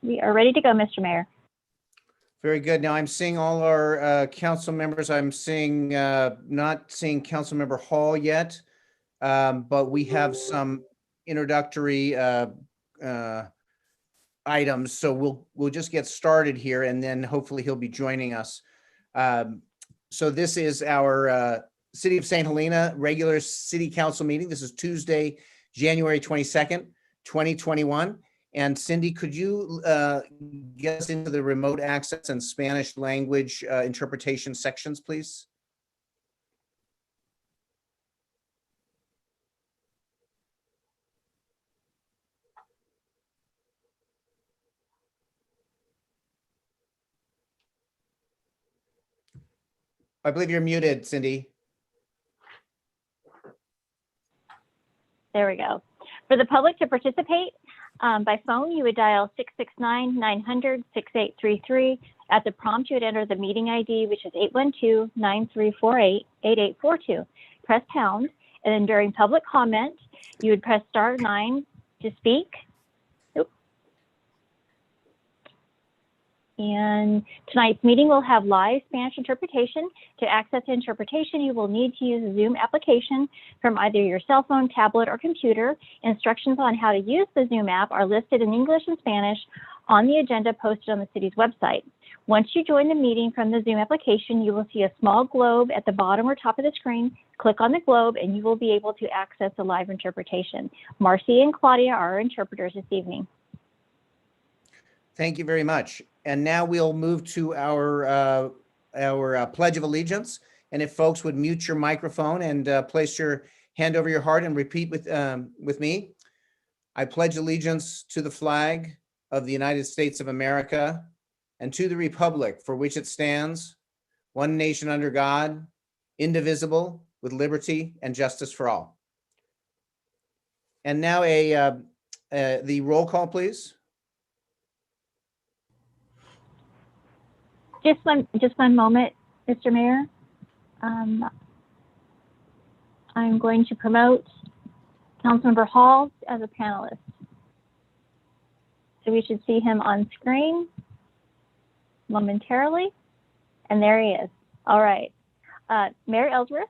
We are ready to go, Mr. Mayor. Very good. Now I'm seeing all our council members. I'm seeing, not seeing Councilmember Hall yet, but we have some introductory items. So we'll just get started here, and then hopefully he'll be joining us. So this is our City of St. Helena regular City Council meeting. This is Tuesday, January 22nd, 2021. And Cindy, could you get us into the remote access and Spanish language interpretation sections, please? I believe you're muted, Cindy. There we go. For the public to participate by phone, you would dial 669-900-6833. At the prompt, you would enter the meeting ID, which is 812-9348-8842. Press pound, and then during public comment, you would press *9 to speak. And tonight's meeting will have live Spanish interpretation. To access the interpretation, you will need to use the Zoom application from either your cell phone, tablet, or computer. Instructions on how to use the Zoom app are listed in English and Spanish on the agenda posted on the city's website. Once you join the meeting from the Zoom application, you will see a small globe at the bottom or top of the screen. Click on the globe and you will be able to access the live interpretation. Marcy and Claudia are our interpreters this evening. Thank you very much. And now we'll move to our Pledge of Allegiance. And if folks would mute your microphone and place your hand over your heart and repeat with me. I pledge allegiance to the flag of the United States of America and to the republic for which it stands, one nation under God, indivisible, with liberty and justice for all. And now the roll call, please. Just one moment, Mr. Mayor. I'm going to promote Councilmember Hall as a panelist. So we should see him on screen momentarily. And there he is. All right. Mayor Ellsworth.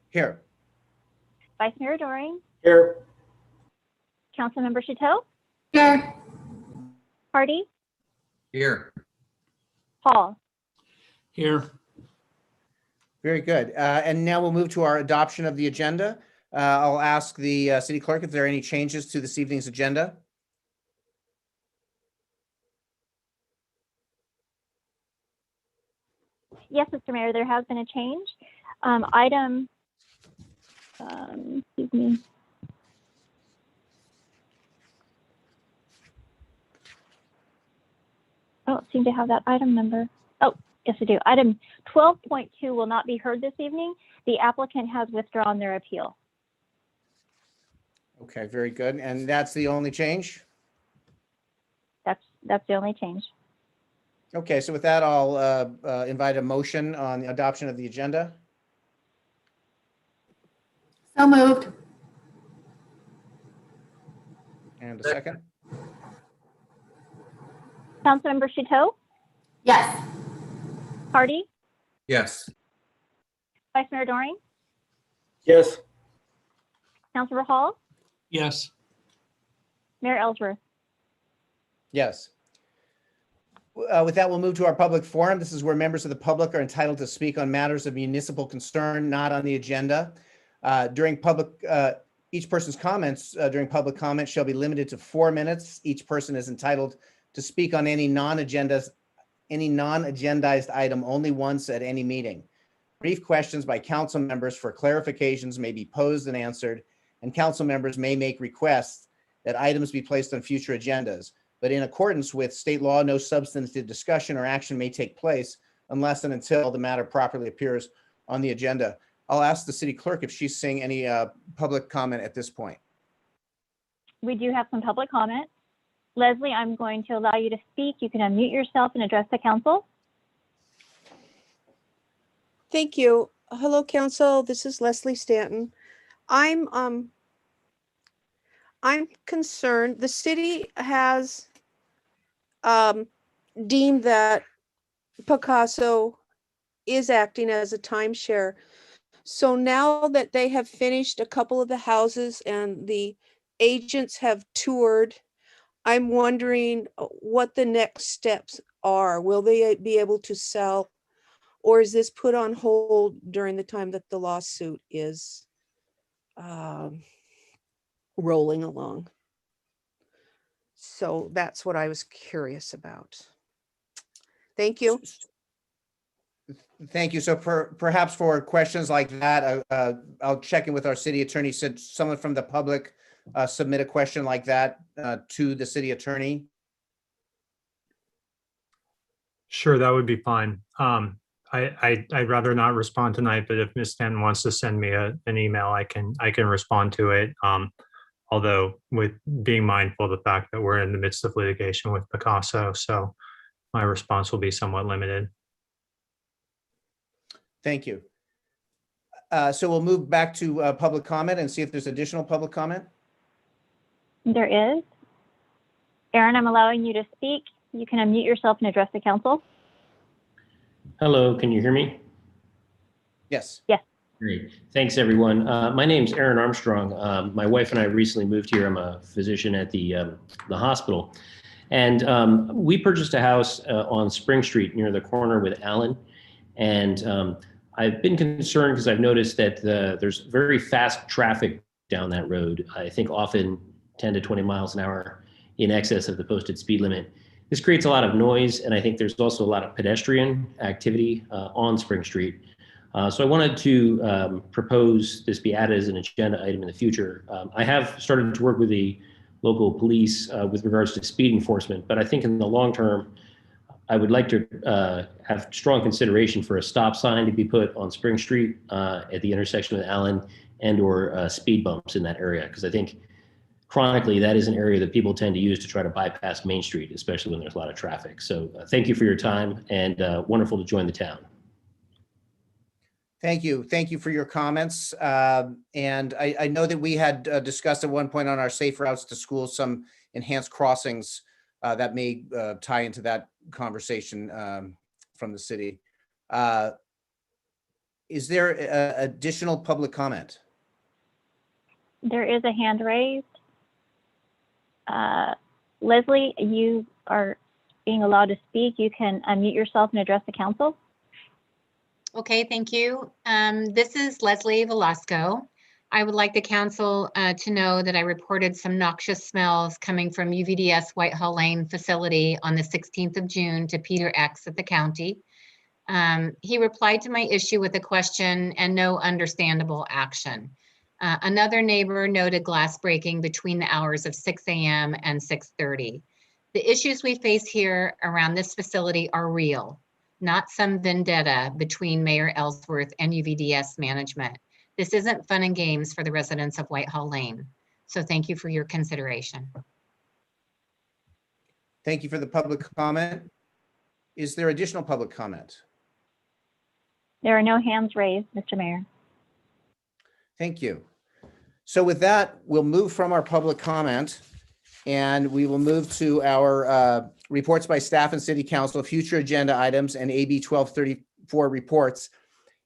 Here. Vice Mayor Doring. Here. Councilmember Chateau. Here. Hardy. Here. Hall. Here. Very good. And now we'll move to our adoption of the agenda. I'll ask the city clerk if there are any changes to this evening's agenda. Yes, Mr. Mayor, there has been a change. Excuse me. I don't seem to have that item number. Oh, yes, I do. Item 12.2 will not be heard this evening. The applicant has withdrawn their appeal. Okay, very good. And that's the only change? That's the only change. Okay, so with that, I'll invite a motion on the adoption of the agenda. So moved. And a second. Councilmember Chateau, Yes. Hardy, Yes. Vice Mayor Doring, Yes. Councilmember Hall, Yes. Mayor Ellsworth. Yes. With that, we'll move to our public forum. This is where members of the public are entitled to speak on matters of municipal concern not on the agenda. Each person's comments during public comment shall be limited to 4 minutes. Each person is entitled to speak on any non-agendized item only once at any meeting. Brief questions by council members for clarifications may be posed and answered, and council members may make requests that items be placed on future agendas. But in accordance with state law, no substantive discussion or action may take place unless and until the matter properly appears on the agenda. I'll ask the city clerk if she's seeing any public comment at this point. We do have some public comment. Leslie, I'm going to allow you to speak. You can unmute yourself and address the council. Thank you. Hello, council. This is Leslie Stanton. I'm concerned. The city has deem that Picasso is acting as a timeshare. So now that they have finished a couple of the houses and the agents have toured, I'm wondering what the next steps are. Will they be able to sell, or is this put on hold during the time that the lawsuit is rolling along? So that's what I was curious about. Thank you. Thank you. So perhaps for questions like that, I'll check in with our city attorney. Said someone from the public submit a question like that to the city attorney? Sure, that would be fine. I'd rather not respond tonight, but if Ms. Stanton wants to send me an email, I can respond to it. Although with being mindful of the fact that we're in the midst of litigation with Picasso, so my response will be somewhat limited. Thank you. So we'll move back to public comment and see if there's additional public comment. There is. Aaron, I'm allowing you to speak. You can unmute yourself and address the council. Hello, can you hear me? Yes. Yes. Great. Thanks, everyone. My name's Aaron Armstrong. My wife and I recently moved here. I'm a physician at the hospital. And we purchased a house on Spring Street near the corner with Allen. And I've been concerned because I've noticed that there's very fast traffic down that road. I think often 10 to 20 miles an hour in excess of the posted speed limit. This creates a lot of noise, and I think there's also a lot of pedestrian activity on Spring Street. So I wanted to propose this be added as an agenda item in the future. I have started to work with the local police with regards to speed enforcement, but I think in the long term, I would like to have strong consideration for a stop sign to be put on Spring Street at the intersection with Allen, and or speed bumps in that area, because I think chronically that is an area that people tend to use to try to bypass Main Street, especially when there's a lot of traffic. So thank you for your time, and wonderful to join the town. Thank you. Thank you for your comments. And I know that we had discussed at one point on our safe routes to school some enhanced crossings that may tie into that conversation from the city. Is there additional public comment? There is a hand raised. Leslie, you are being allowed to speak. You can unmute yourself and address the council. Okay, thank you. This is Leslie Velasco. I would like the council to know that I reported some noxious smells coming from UVDS Whitehall Lane facility on the 16th of June to Peter X at the county. He replied to my issue with a question and no understandable action. Another neighbor noted glass breaking between the hours of 6 a.m. and 6:30. The issues we face here around this facility are real, not some vendetta between Mayor Ellsworth and UVDS management. This isn't fun and games for the residents of Whitehall Lane. So thank you for your consideration. Thank you for the public comment. Is there additional public comment? There are no hands raised, Mr. Mayor. Thank you. So with that, we'll move from our public comment and we will move to our reports by staff and city council, future agenda items, and AB 1234 reports.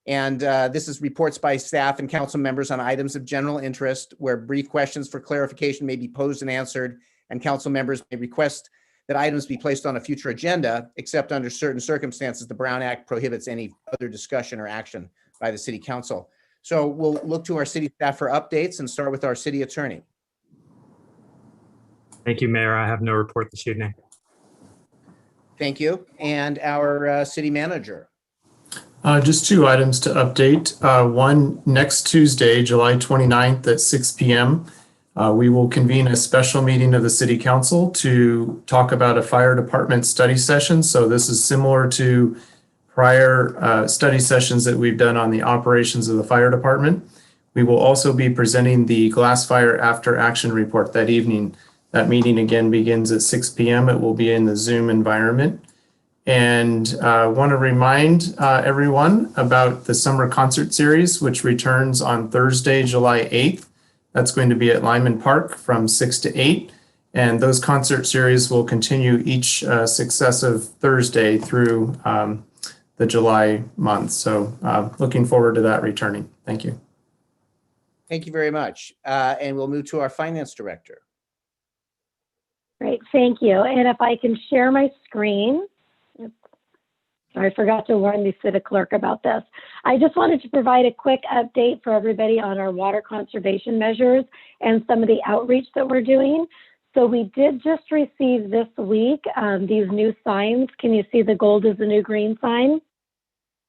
And this is reports by staff and council members on items of general interest where brief questions for clarification may be posed and answered, and council members may request that items be placed on a future agenda, except under certain circumstances. The Brown Act prohibits any other discussion or action by the city council. So we'll look to our city staff for updates and start with our city attorney. Thank you, Mayor. I have no report this evening. Thank you. And our city manager. Just two items to update. One, next Tuesday, July 29th at 6 p.m., we will convene a special meeting of the City Council to talk about a fire department study session. So this is similar to prior study sessions that we've done on the operations of the fire department. We will also be presenting the glass fire after action report that evening. That meeting again begins at 6 p.m. It will be in the Zoom environment. And I want to remind everyone about the summer concert series, which returns on Thursday, July 8th. That's going to be at Lyman Park from 6 to 8. And those concert series will continue each successive Thursday through the July month. So looking forward to that returning. Thank you. Thank you very much. And we'll move to our finance director. Great, thank you. And if I can share my screen. I forgot to warn the city clerk about this. I just wanted to provide a quick update for everybody on our water conservation measures and some of the outreach that we're doing. So we did just receive this week these new signs. Can you see the gold is the new green sign?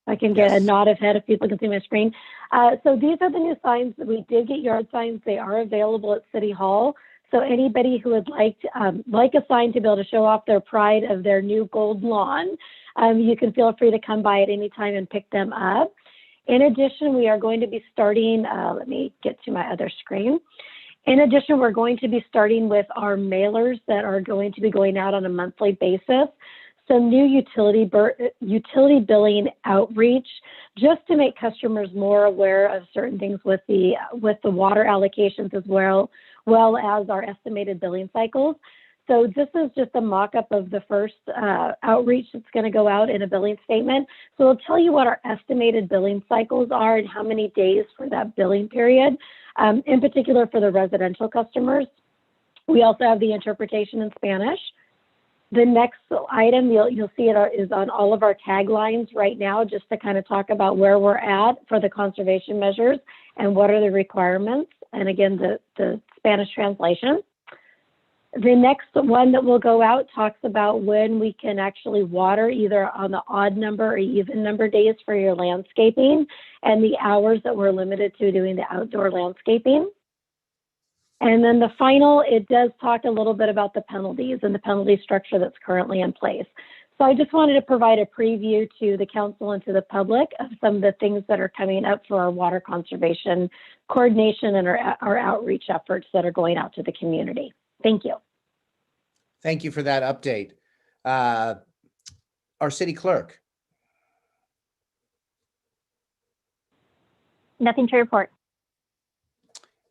I can get a nod of head if people can see my screen. So these are the new signs that we did get, yard signs. They are available at City Hall. So anybody who would like a sign to be able to show off their pride of their new gold lawn, you can feel free to come by at any time and pick them up. In addition, we are going to be starting, let me get to my other screen. In addition, we're going to be starting with our mailers that are going to be going out on a monthly basis. Some new utility billing outreach, just to make customers more aware of certain things with the water allocations as well as our estimated billing cycles. So this is just a mock-up of the first outreach that's going to go out in a billing statement. So it'll tell you what our estimated billing cycles are and how many days for that billing period, in particular for the residential customers. We also have the interpretation in Spanish. The next item you'll see is on all of our taglines right now, just to kind of talk about where we're at for the conservation measures and what are the requirements. And again, the Spanish translation. The next one that will go out talks about when we can actually water, either on the odd number or even number days for your landscaping, and the hours that we're limited to doing the outdoor landscaping. And then the final, it does talk a little bit about the penalties and the penalty structure that's currently in place. So I just wanted to provide a preview to the council and to the public of some of the things that are coming up for our water conservation coordination and our outreach efforts that are going out to the community. Thank you. Thank you for that update. Our city clerk. Nothing to report.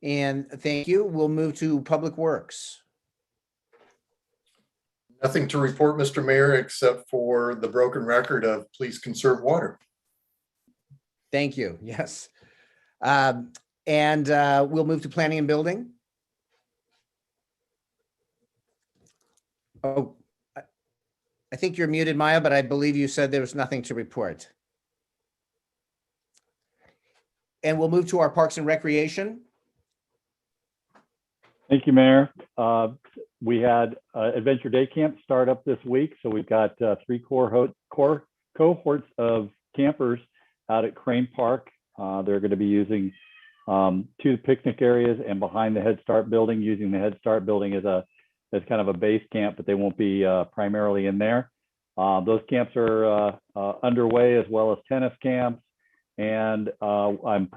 And thank you. We'll move to Public Works. Nothing to report, Mr. Mayor, except for the broken record of please conserve water. Thank you. Yes. We'll move to Planning and Building. Oh, I think you're muted, Maya, but I believe you said there was nothing to report. And we'll move to our Parks and Recreation. Thank you, Mayor. We had Adventure Day Camp start up this week. So we've got 3 cohorts of campers out at Crane Park. They're going to be using 2 picnic areas and behind the Head Start building, using the Head Start building as kind of a base camp, but they won't be primarily in there. Those camps are underway, as well as tennis camps. And I'm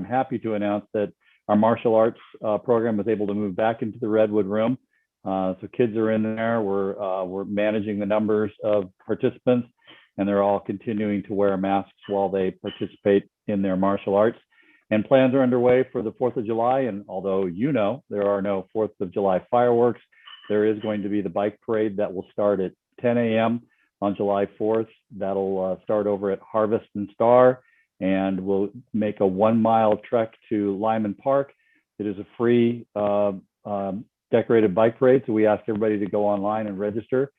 happy to announce that our martial arts program was able to move back into the Redwood Room. So kids are in there. We're managing the numbers of participants, and they're all continuing to wear masks while they participate in their martial arts. And plans are underway for the 4th of July. And although there are no 4th of July fireworks, there is going to be the bike parade that will start at 10 a.m. on July 4th. That'll start over at Harvest and Star, and we'll make a 1-mile trek to Lyman Park. It is a free decorated bike parade, so we ask everybody to go online and register.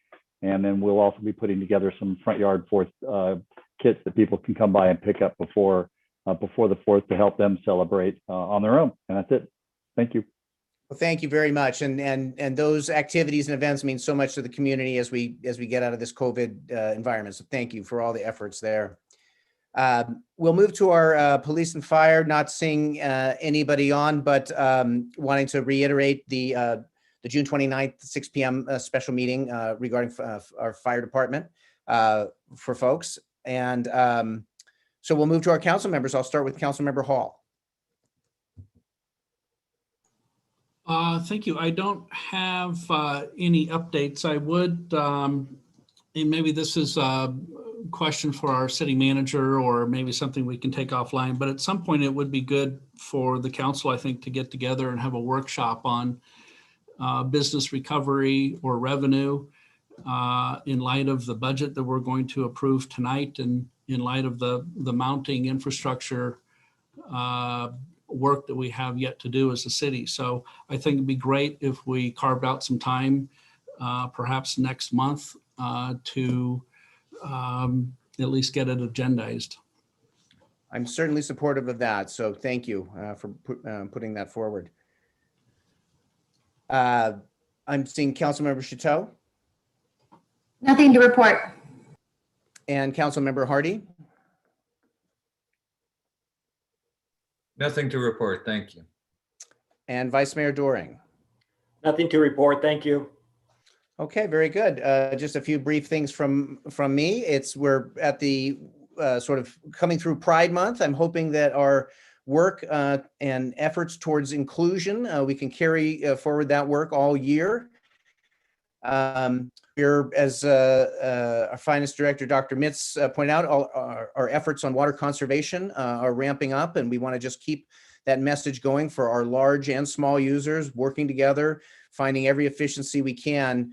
And then we'll also be putting together some front yard force kits that people can come by and pick up before the 4th to help them celebrate on their own. And that's it. Thank you. Well, thank you very much. And those activities and events mean so much to the community as we get out of this COVID environment. So thank you for all the efforts there. We'll move to our police and fire, not seeing anybody on, but wanting to reiterate the June 29th, 6 p.m. Special meeting regarding our fire department for folks. And so we'll move to our council members. I'll start with Councilmember Hall. Thank you. I don't have any updates. I would, and maybe this is a question for our city manager, or maybe something we can take offline, but at some point it would be good for the council, I think, to get together and have a workshop on business recovery or revenue in light of the budget that we're going to approve tonight and in light of the mounting infrastructure work that we have yet to do as a city. So I think it'd be great if we carved out some time, perhaps next month, to at least get it agendized. I'm certainly supportive of that. So thank you for putting that forward. I'm seeing Councilmember Chateau Nothing to report. and Councilmember Hardy. Nothing to report, thank you. And Vice Mayor Doring. Nothing to report, thank you. Okay, very good. Just a few brief things from me. We're at the sort of coming through Pride Month. I'm hoping that our work and efforts towards inclusion, we can carry forward that work all year. We're, as our finance director, Dr. Mitz, pointed out, all our efforts on water conservation are ramping up, and we want to just keep that message going for our large and small users, working together, finding every efficiency we can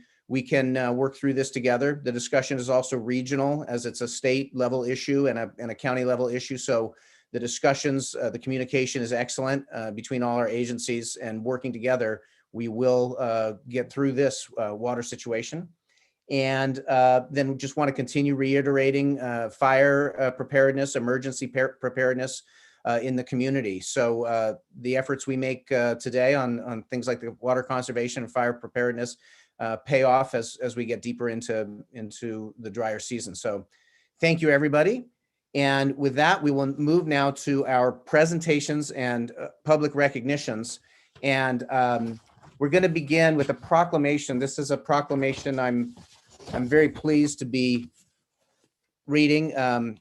work through this together. The discussion is also regional, as it's a state level issue and a county level issue. So the discussions, the communication is excellent between all our agencies, and working together, we will get through this water situation. And then we just want to continue reiterating fire preparedness, emergency preparedness in the community. So the efforts we make today on things like the water conservation and fire preparedness pay off as we get deeper into the drier season. So thank you, everybody. And with that, we will move now to our presentations and public recognitions. And we're going to begin with a proclamation. This is a proclamation I'm very pleased to be reading, and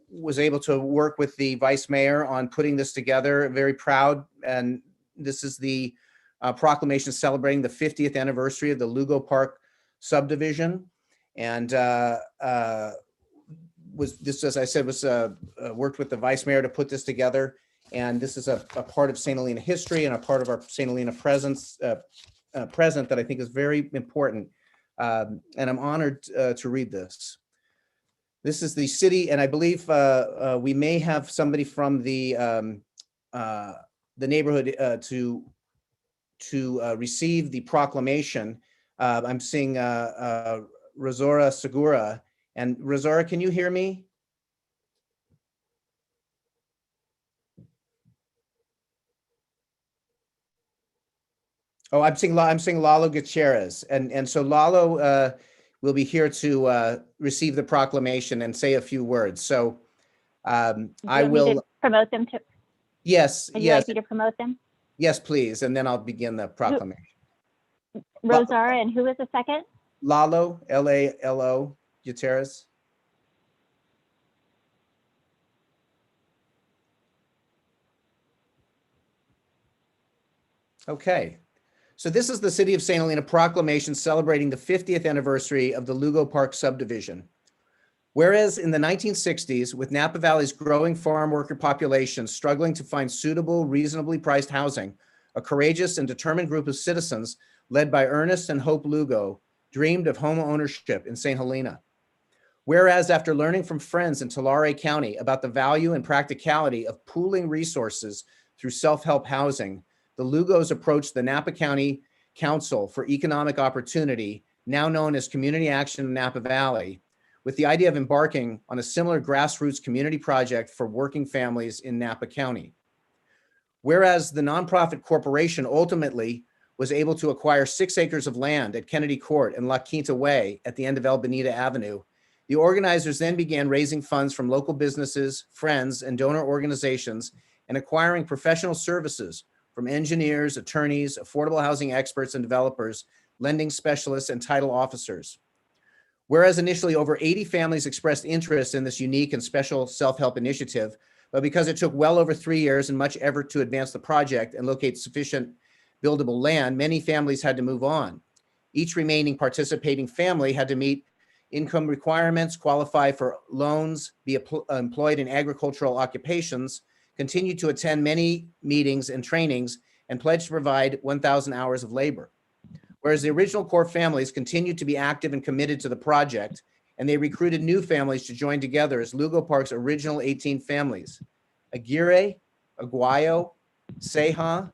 was able to work with the vice mayor on putting this together. Very proud. And this is the proclamation celebrating the 50th anniversary of the Lugo Park subdivision. And as I said, was worked with the vice mayor to put this together. And this is a part of St. Helena history and a part of our St. Helena present that I think is very important. And I'm honored to read this. This is the city, and I believe we may have somebody from the neighborhood to receive the proclamation. I'm seeing Rosora Segura. And Rosora, can you hear me? Oh, I'm seeing Lalo Gutierrez, and so Lalo will be here to receive the proclamation and say a few words. So I will promote them to. Yes. Would you like me to promote them? Yes, please, and then I'll begin the proclamation. Rosara, and who was the second? Lalo, Lalo Gutierrez. Okay. So this is the City of St. Helena proclamation celebrating the 50th anniversary of the Lugo Park subdivision. Whereas in the 1960s, with Napa Valley's growing farm worker population struggling to find suitable, reasonably priced housing, a courageous and determined group of citizens led by Ernest and Hope Lugo dreamed of home ownership in St. Helena. Whereas after learning from friends in Tulare County about the value and practicality of pooling resources through self-help housing, the Lugos approached the Napa County Council for Economic Opportunity, now known as Community Action in Napa Valley, with the idea of embarking on a similar grassroots community project for working families in Napa County. Whereas the nonprofit corporation ultimately was able to acquire 6 acres of land at Kennedy Court and La Quinta Way at the end of El Bonita Avenue, the organizers then began raising funds from local businesses, friends, and donor organizations, and acquiring professional services from engineers, attorneys, affordable housing experts and developers, lending specialists, and title officers. Whereas initially over 80 families expressed interest in this unique and special self-help initiative, but because it took well over 3 years and much effort to advance the project and locate sufficient buildable land, many families had to move on. Each remaining participating family had to meet income requirements, qualify for loans, be employed in agricultural occupations, continue to attend many meetings and trainings, and pledged to provide 1,000 hours of labor. Whereas the original core families continued to be active and committed to the project, and they recruited new families to join together as Lugo Park's original 18 families: Aguirre, Aguayo, Ceja,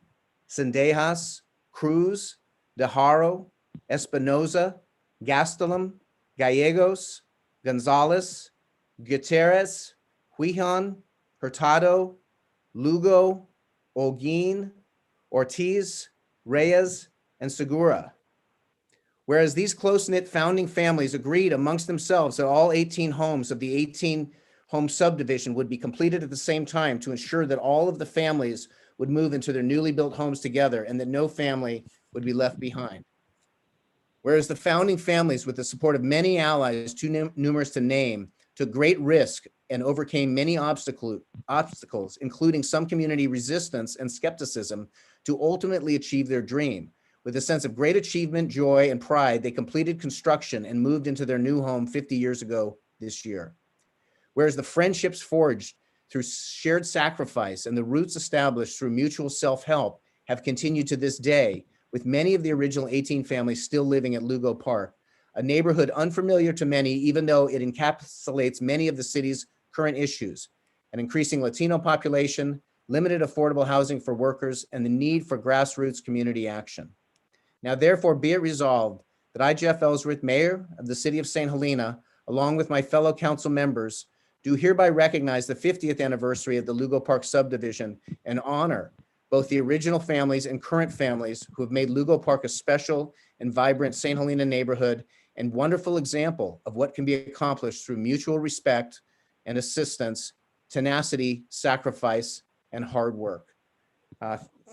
Sendejas, Cruz, De Haro, Espinoza, Gastelum, Gallegos, Gonzalez, Gutierrez, Huijan, Hurtado, Lugo, Holguin, Ortiz, Reyes, and Segura. Whereas these close-knit founding families agreed amongst themselves that all 18 homes of the 18-home subdivision would be completed at the same time to ensure that all of the families would move into their newly built homes together and that no family would be left behind. Whereas the founding families, with the support of many allies, too numerous to name, took great risk and overcame many obstacles, including some community resistance and skepticism, to ultimately achieve their dream. With a sense of great achievement, joy, and pride, they completed construction and moved into their new home 50 years ago this year. Whereas the friendships forged through shared sacrifice and the roots established through mutual self-help have continued to this day, with many of the original 18 families still living at Lugo Park, a neighborhood unfamiliar to many, even though it encapsulates many of the city's current issues: an increasing Latino population, limited affordable housing for workers, and the need for grassroots community action. Now, therefore, be it resolved that I, Jeff Ellsworth, Mayor of the City of St. Helena, along with my fellow council members, do hereby recognize the 50th anniversary of the Lugo Park subdivision and honor both the original families and current families who have made Lugo Park a special and vibrant St. Helena neighborhood and wonderful example of what can be accomplished through mutual respect and assistance, tenacity, sacrifice, and hard work.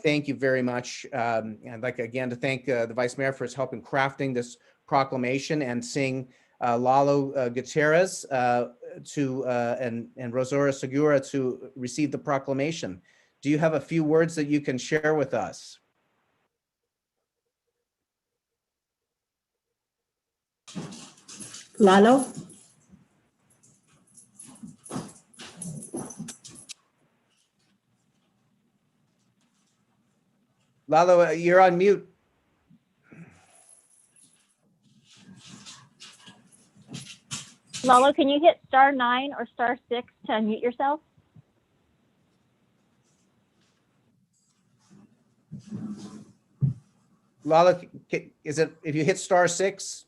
Thank you very much. I'd like again to thank the Vice Mayor for his help in crafting this proclamation and seeing Lalo Gutierrez and Rosora Segura to receive the proclamation. Do you have a few words that you can share with us? Lalo? Lalo, you're on mute. Lalo, can you hit *9 or *6 to unmute yourself? Lalo, is it if you hit *6?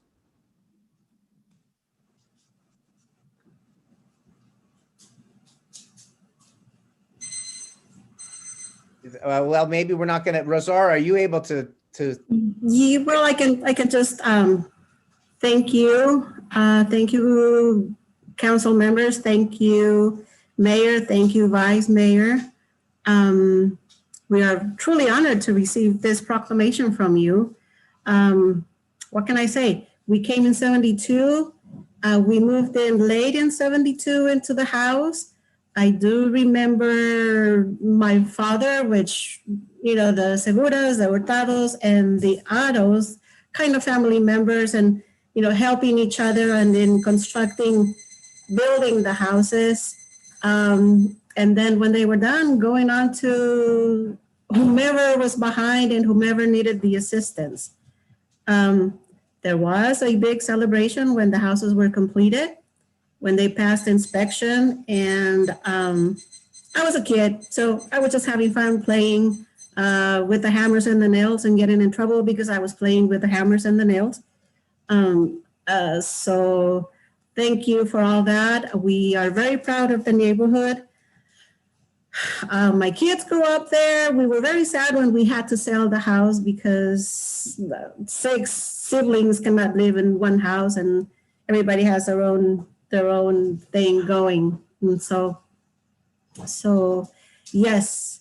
Well, maybe we're not going to. Rosar, are you able to? Yeah, well, I can just thank you. Thank you, council members. Thank you, Mayor. Thank you, Vice Mayor. We are truly honored to receive this proclamation from you. What can I say? We came in 72. We moved in late in 72 into the house. I do remember my father, which, you know, the Seguras, the Hurtados, and the Aros, kind of family members, and, you know, helping each other and in constructing, building the houses. And then when they were done, going on to whomever was behind and whomever needed the assistance. There was a big celebration when the houses were completed, when they passed inspection, and I was a kid, so I was just having fun playing with the hammers and the nails and getting in trouble because I was playing with the hammers and the nails. So thank you for all that. We are very proud of the neighborhood. My kids grew up there. We were very sad when we had to sell the house because 6 siblings cannot live in one house and everybody has their own thing going. And so yes,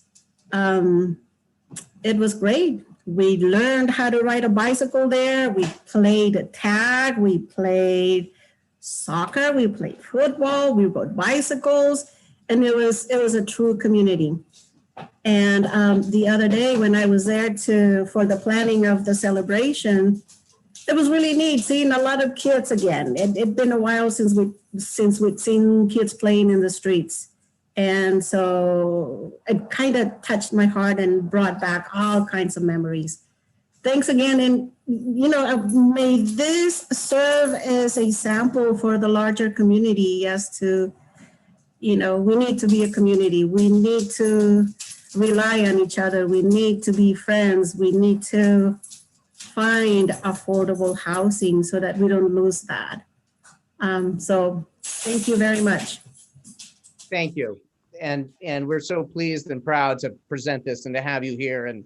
it was great. We learned how to ride a bicycle there. We played tag. We played soccer. We played football. We rode bicycles. And it was a true community. And the other day when I was there for the planning of the celebration, it was really neat seeing a lot of kids again. It'd been a while since we'd seen kids playing in the streets. And so it kind of touched my heart and brought back all kinds of memories. Thanks again. And, may this serve as a sample for the larger community as to, we need to be a community. We need to rely on each other. We need to be friends. We need to find affordable housing so that we don't lose that. So thank you very much. Thank you. And we're so pleased and proud to present this and to have you here and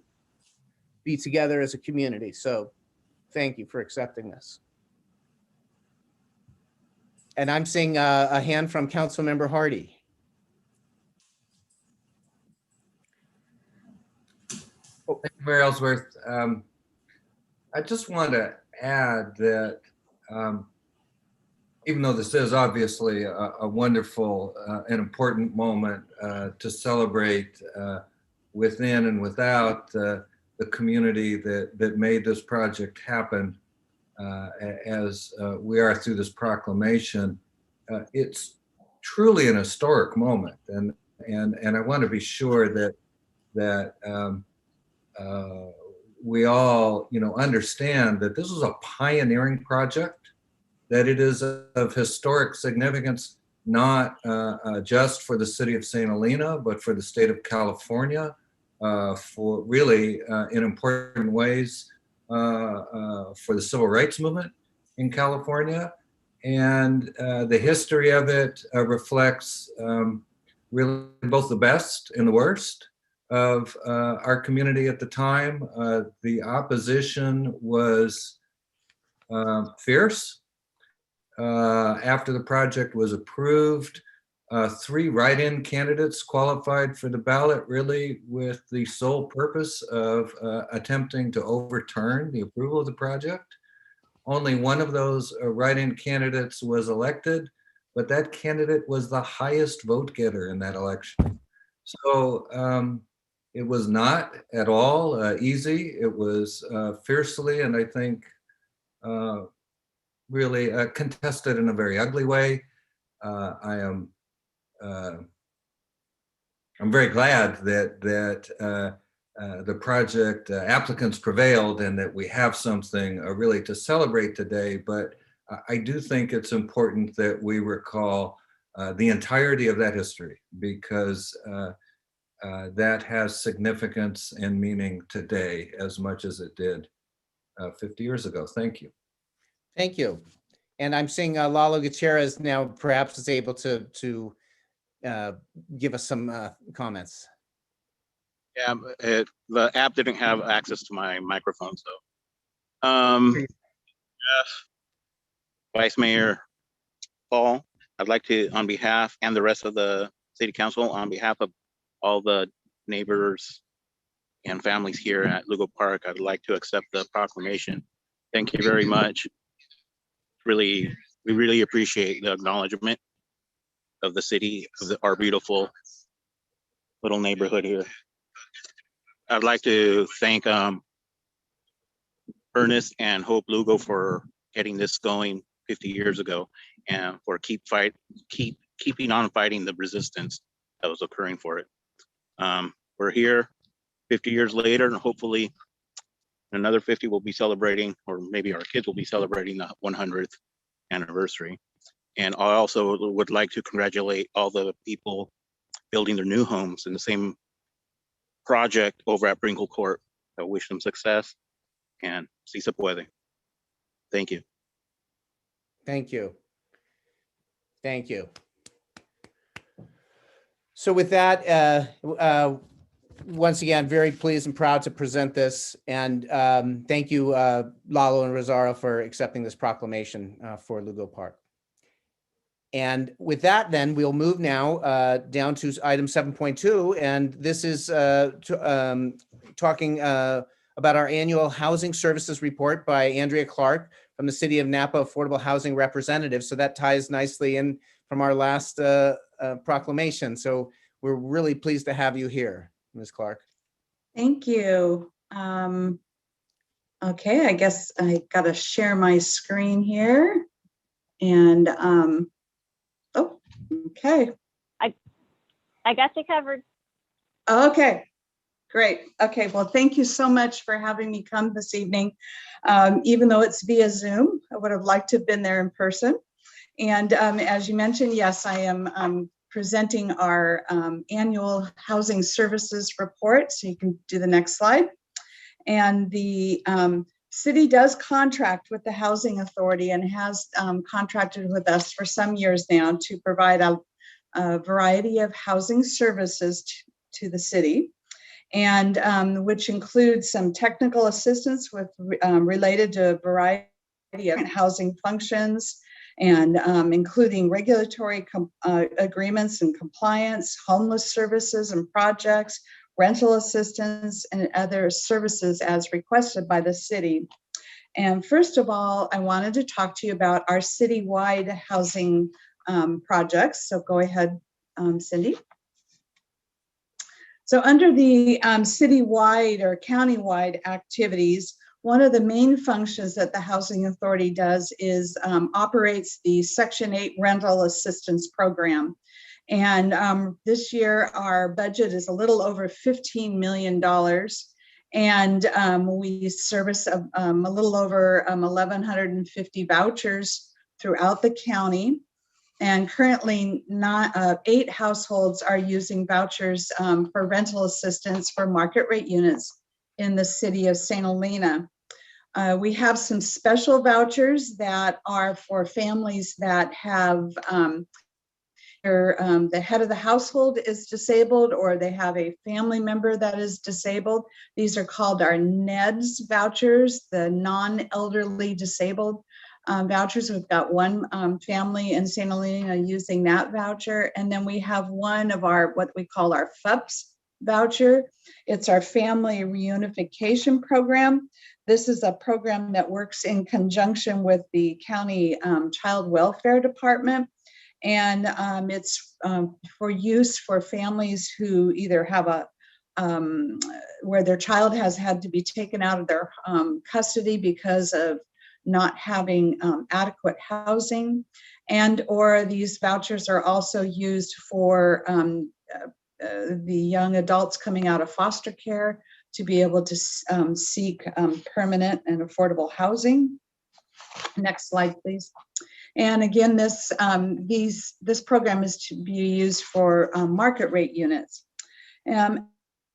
be together as a community. So thank you for accepting this. And I'm seeing a hand from Councilmember Hardy. Mayor Ellsworth, I just want to add that even though this is obviously a wonderful and important moment to celebrate within and without the community that made this project happen, as we are through this proclamation, it's truly an historic moment, and I want to be sure that we all understand that this is a pioneering project, that it is of historic significance, not just for the city of St. Helena, but for the state of California, for really in important ways for the civil rights movement in California. And the history of it reflects really both the best and the worst of our community at the time. The opposition was fierce. After the project was approved, 3 write-in candidates qualified for the ballot, really with the sole purpose of attempting to overturn the approval of the project. Only one of those write-in candidates was elected, but that candidate was the highest vote getter in that election. So it was not at all easy. It was fiercely, and I think really contested in a very ugly way. I'm very glad that the project applicants prevailed and that we have something really to celebrate today. But I do think it's important that we recall the entirety of that history, because that has significance and meaning today as much as it did 50 years ago. Thank you. Thank you. And I'm seeing Lalo Gutierrez now perhaps is able to give us some comments. Yeah, the app didn't have access to my microphone, so. Vice Mayor Paul, I'd like to, on behalf and the rest of the City Council, on behalf of all the neighbors and families here at Lugo Park, I'd like to accept the proclamation. Thank you very much. We really appreciate the acknowledgement of the city, of our beautiful little neighborhood here. I'd like to thank Ernest and Hope Lugo for getting this going 50 years ago, and for keeping on fighting the resistance that was occurring for it. We're here 50 years later, and hopefully another 50 will be celebrating, or maybe our kids will be celebrating the 100th anniversary. And I also would like to congratulate all the people building their new homes in the same project over at Brinkle Court. I wish them success, and si se puede. Thank you. Thank you. Thank you. So with that, once again, very pleased and proud to present this. And thank you, Lalo and Rosario, for accepting this proclamation for Lugo Park. And with that, then we'll move now down to item 7.2. And this is talking about our annual housing services report by Andrea Clark from the City of Napa Affordable Housing Representative. So that ties nicely in from our last proclamation. So we're really pleased to have you here, Ms. Clark. Thank you. Okay, I guess I gotta share my screen here. And, oh, okay. I got you covered. Okay, great. Okay, well, thank you so much for having me come this evening. Even though it's via Zoom, I would have liked to have been there in person. And as you mentioned, yes, I am presenting our annual housing services report. So you can do the next slide. And the city does contract with the Housing Authority and has contracted with us for some years now to provide a variety of housing services to the city, and which includes some technical assistance with related to a variety of housing functions, and including regulatory agreements and compliance, homeless services and projects, rental assistance, and other services as requested by the city. And first of all, I wanted to talk to you about our citywide housing projects. So go ahead, Cindy. So under the citywide or countywide activities, one of the main functions that the Housing Authority does is operates the Section 8 Rental Assistance Program. And this year, our budget is a little over $15 million. And we service a little over 1,150 vouchers throughout the county. And currently, 8 households are using vouchers for rental assistance for market rate units in the city of St. Helena. We have some special vouchers that are for families that have the head of the household is disabled, or they have a family member that is disabled. These are called our NEDS vouchers, the non-elderly disabled vouchers. We've got one family in St. Helena using that voucher. And then we have one of our, what we call our FUPS voucher. It's our Family Reunification Program. This is a program that works in conjunction with the county child welfare department. And it's for use for families who either have a, where their child has had to be taken out of their custody because of not having adequate housing, and or these vouchers are also used for the young adults coming out of foster care to be able to seek permanent and affordable housing. Next slide, please. And again, this program is to be used for market rate units.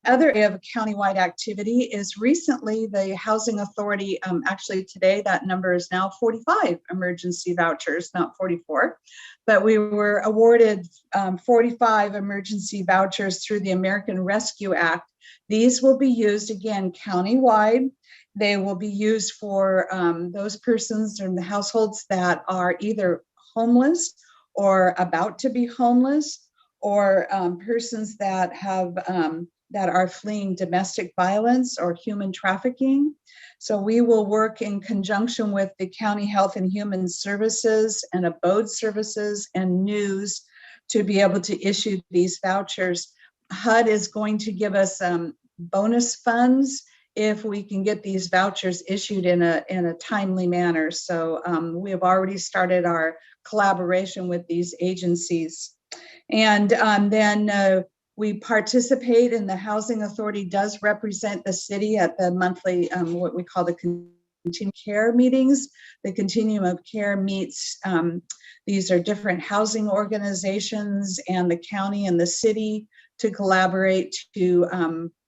Other area of countywide activity is recently the Housing Authority, actually today that number is now 45 emergency vouchers, not 44, but we were awarded 45 emergency vouchers through the American Rescue Act. These will be used again countywide. They will be used for those persons in the households that are either homeless or about to be homeless, or persons that have that are fleeing domestic violence or human trafficking. So we will work in conjunction with the County Health and Human Services and Abode Services and News to be able to issue these vouchers. HUD is going to give us bonus funds if we can get these vouchers issued in a timely manner. So we have already started our collaboration with these agencies. And then we participate, and the Housing Authority does represent the city at the monthly, what we call the continuum care meetings. The continuum of care meets, these are different housing organizations and the county and the city to collaborate to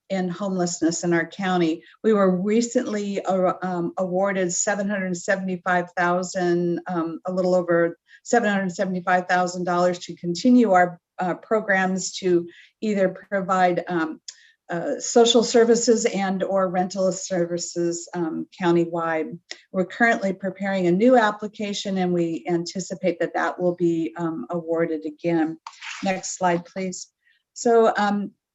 end homelessness in our county. We were recently awarded $775,000, a little over $775,000 to continue our programs to either provide social services and or rental services countywide. We're currently preparing a new application, and we anticipate that that will be awarded again. Next slide, please. So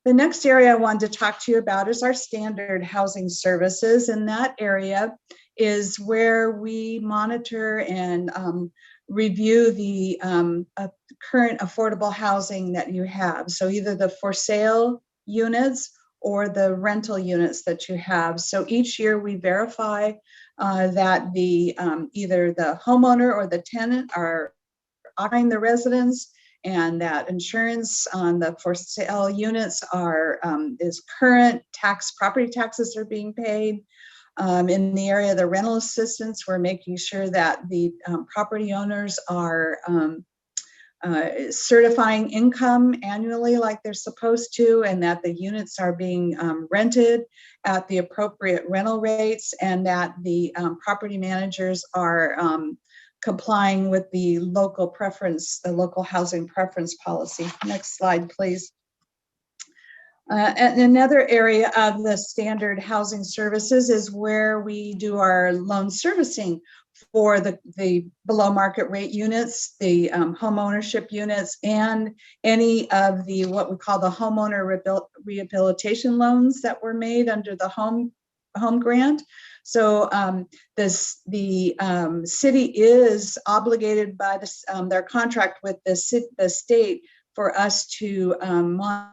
the next area I wanted to talk to you about is our standard housing services, and that area is where we monitor and review the current affordable housing that you have. So either the for sale units or the rental units that you have. So each year we verify that the either the homeowner or the tenant are occupying the residence, and that insurance on the for sale units is current. Property taxes are being paid. In the area of the rental assistance, we're making sure that the property owners are certifying income annually like they're supposed to, and that the units are being rented at the appropriate rental rates, and that the property managers are complying with the local preference, the local housing preference policy. Next slide, please. And another area of the standard housing services is where we do our loan servicing for the below market rate units, the home ownership units, and any of the what we call the homeowner rehabilitation loans that were made under the home grant. So the city is obligated by their contract with the state for us to monitor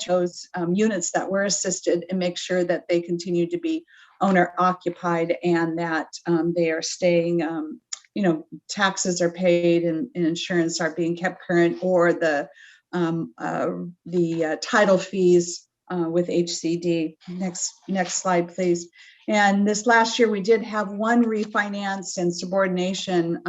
those units that were assisted and make sure that they continue to be owner occupied, and that they are staying, taxes are paid and insurance are being kept current, or the title fees with HCD. Next slide, please. And this last year we did have one refinance and subordination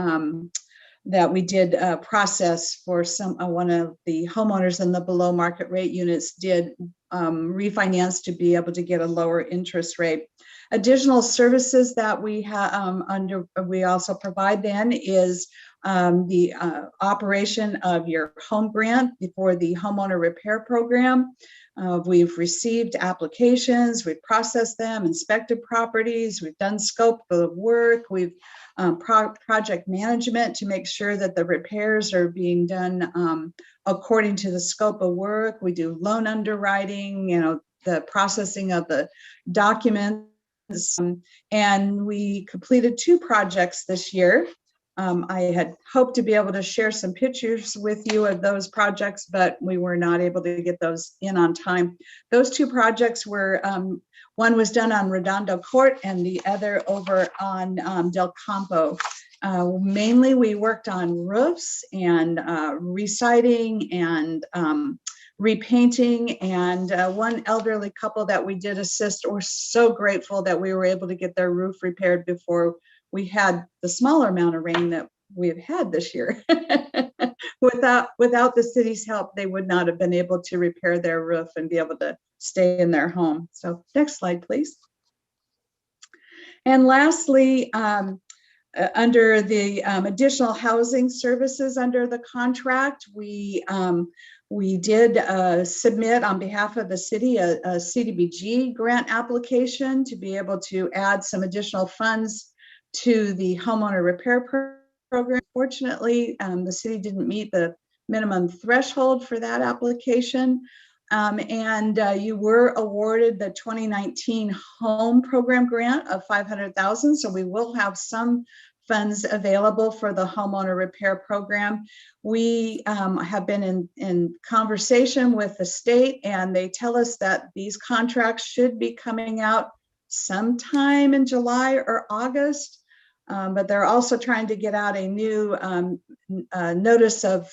that we did process for one of the homeowners in the below market rate units did refinance to be able to get a lower interest rate. Additional services that we have we also provide then is the operation of your home grant for the homeowner repair program. We've received applications, we've processed them, inspected properties, we've done scope of work, we've project management to make sure that the repairs are being done according to the scope of work. We do loan underwriting, the processing of the documents, and we completed 2 projects this year. I had hoped to be able to share some pictures with you of those projects, but we were not able to get those in on time. Those 2 projects were, one was done on Redondo Court and the other over on Del Campo. Mainly we worked on roofs and residing and repainting, and one elderly couple that we did assist. We're so grateful that we were able to get their roof repaired before we had the smaller amount of rain that we have had this year. Without the city's help, they would not have been able to repair their roof and be able to stay in their home. So next slide, please. And lastly, under the additional housing services under the contract, we did submit on behalf of the city a CDBG grant application to be able to add some additional funds to the homeowner repair program. Fortunately, the city didn't meet the minimum threshold for that application. And you were awarded the 2019 home program grant of $500,000. So we will have some funds available for the homeowner repair program. We have been in conversation with the state, and they tell us that these contracts should be coming out sometime in July or August. But they're also trying to get out a new notice of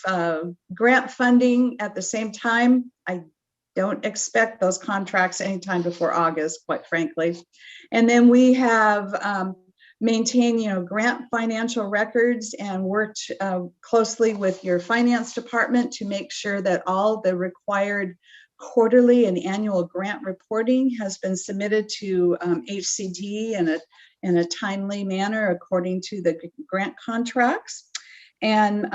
grant funding at the same time. I don't expect those contracts anytime before August, quite frankly. And then we have maintained, grant financial records and worked closely with your finance department to make sure that all the required quarterly and annual grant reporting has been submitted to HCD in a timely manner according to the grant contracts. And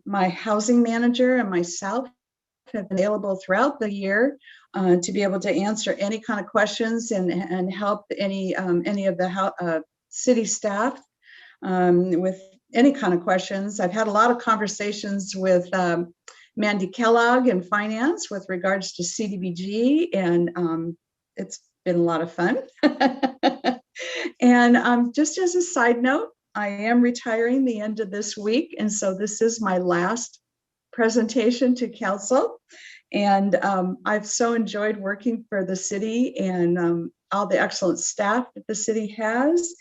my housing manager and myself have been available throughout the year to be able to answer any kind of questions and help any of the city staff with any kind of questions. I've had a lot of conversations with Mandy Kellogg in finance with regards to CDBG, and it's been a lot of fun. And just as a side note, I am retiring the end of this week, and so this is my last presentation to council. And I've so enjoyed working for the city and all the excellent staff that the city has.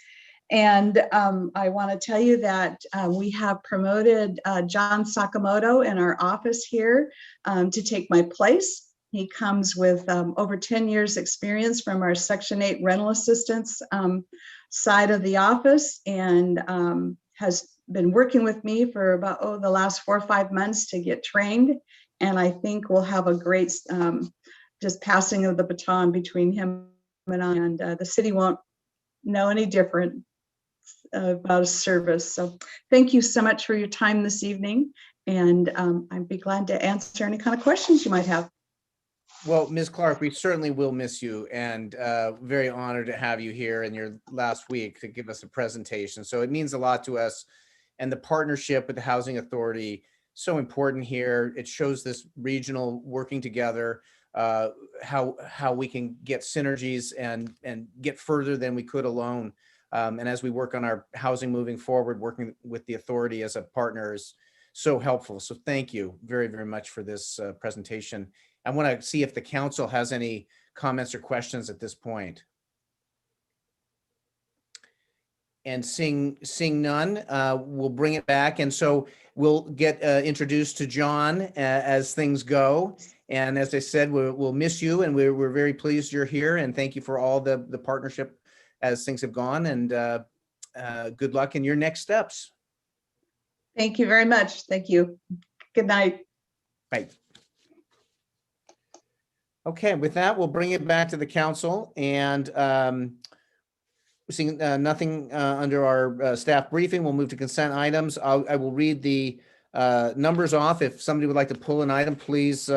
And I want to tell you that we have promoted John Sakamoto in our office here to take my place. He comes with over 10 years experience from our Section 8 rental assistance side of the office, and has been working with me for about the last 4 or 5 months to get trained. And I think we'll have a great just passing of the baton between him and I, and the city won't know any different about a service. So thank you so much for your time this evening, and I'd be glad to answer any kind of questions you might have. Well, Ms. Clark, we certainly will miss you, and very honored to have you here in your last week to give us a presentation. So it means a lot to us, and the partnership with the Housing Authority, so important here. It shows this regional working together, how we can get synergies and get further than we could alone. And as we work on our housing moving forward, working with the authority as a partner is so helpful. So thank you very, very much for this presentation. I want to see if the council has any comments or questions at this point. And seeing none, we'll bring it back. And so we'll get introduced to John as things go. And as I said, we'll miss you, and we're very pleased you're here. And thank you for all the partnership as things have gone. And good luck in your next steps. Thank you very much. Thank you. Good night. Bye. Okay, with that, we'll bring it back to the council, and seeing nothing under our staff briefing, we'll move to consent items. I will read the numbers off. If somebody would like to pull an item, please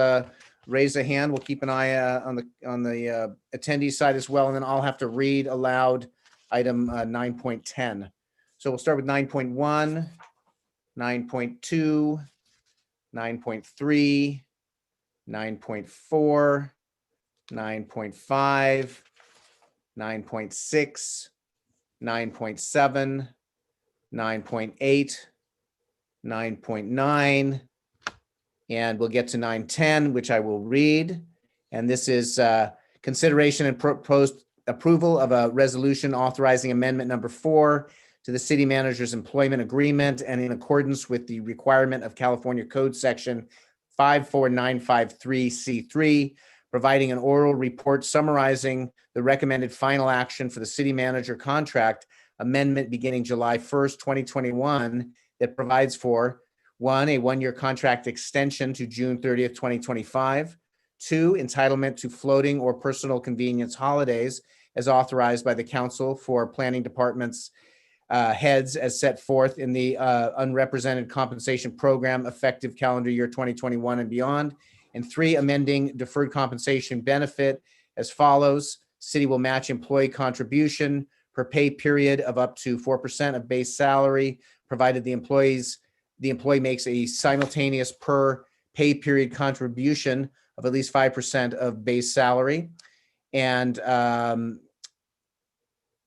raise a hand. We'll keep an eye on the attendee side as well, and then I'll have to read aloud item 9.10. So we'll start with 9.1, 9.2, 9.3, 9.4, 9.5, 9.6, 9.7, 9.8, 9.9, and we'll get to 9.10, which I will read. And this is consideration and proposed approval of a resolution authorizing amendment number 4 to the city manager's employment agreement, and in accordance with the requirement of California Code Section 54953C3, providing an oral report summarizing the recommended final action for the city manager contract amendment beginning July 1st, 2021, that provides for 1, a 1-year contract extension to June 30th, 2025, 2, entitlement to floating or personal convenience holidays as authorized by the council for planning departments heads as set forth in the unrepresented compensation program effective calendar year 2021 and beyond. And 3, amending deferred compensation benefit as follows. City will match employee contribution per pay period of up to 4% of base salary, provided the employee makes a simultaneous per pay period contribution of at least 5% of base salary. And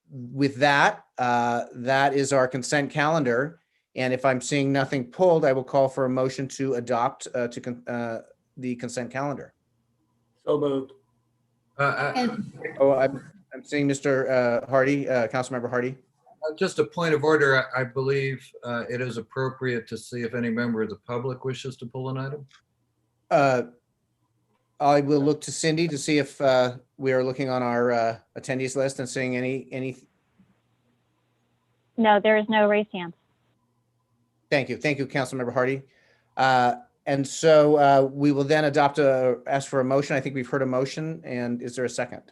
with that, that is our consent calendar. And if I'm seeing nothing pulled, I will call for a motion to adopt the consent calendar. So moved. Oh, I'm seeing Mr. Hardy, Councilmember Hardy. Just a point of order. I believe it is appropriate to see if any member of the public wishes to pull an item. I will look to Cindy to see if we are looking on our attendees list and seeing any. No, there is no raised hands. Thank you, Councilmember Hardy. And so we will then ask for a motion. I think we've heard a motion, and is there a second?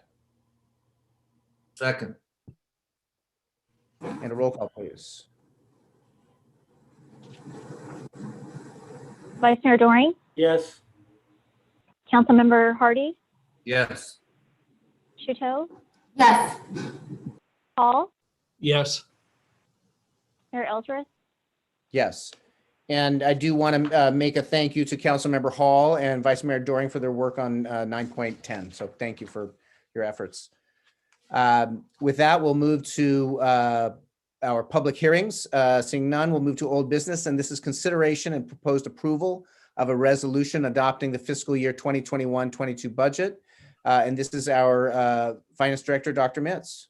Second. And a roll call, please. Vice Mayor Doring, Yes. Councilmember Hardy, Yes. Shuto, Yes. Hall, Yes. Mayor Eldredge. Yes. And I do want to make a thank you to Councilmember Hall and Vice Mayor Doring for their work on 9.10. So thank you for your efforts. With that, we'll move to our public hearings. Seeing none, we'll move to old business. And this is consideration and proposed approval of a resolution adopting the fiscal year 2021-22 budget. And this is our Finance Director, Dr. Mitz.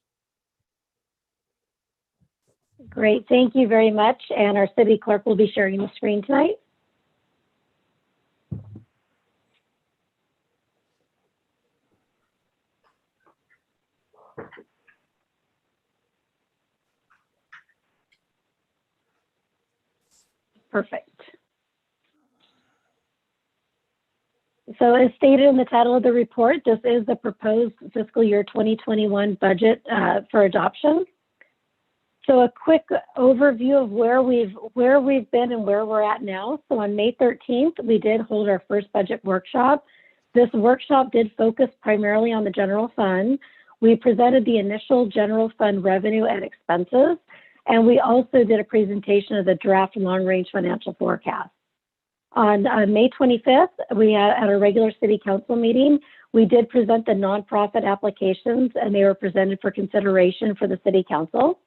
Great, thank you very much. And our city clerk will be sharing the screen tonight. Perfect. So as stated in the title of the report, this is the proposed fiscal year 2021 budget for adoption. So a quick overview of where we've been and where we're at now. So on May 13th, we did hold our first budget workshop. This workshop did focus primarily on the general fund. We presented the initial general fund revenue and expenses, and we also did a presentation of the draft long-range financial forecast. On May 25th, we at our regular city council meeting, we did present the nonprofit applications, and they were presented for consideration for the city council.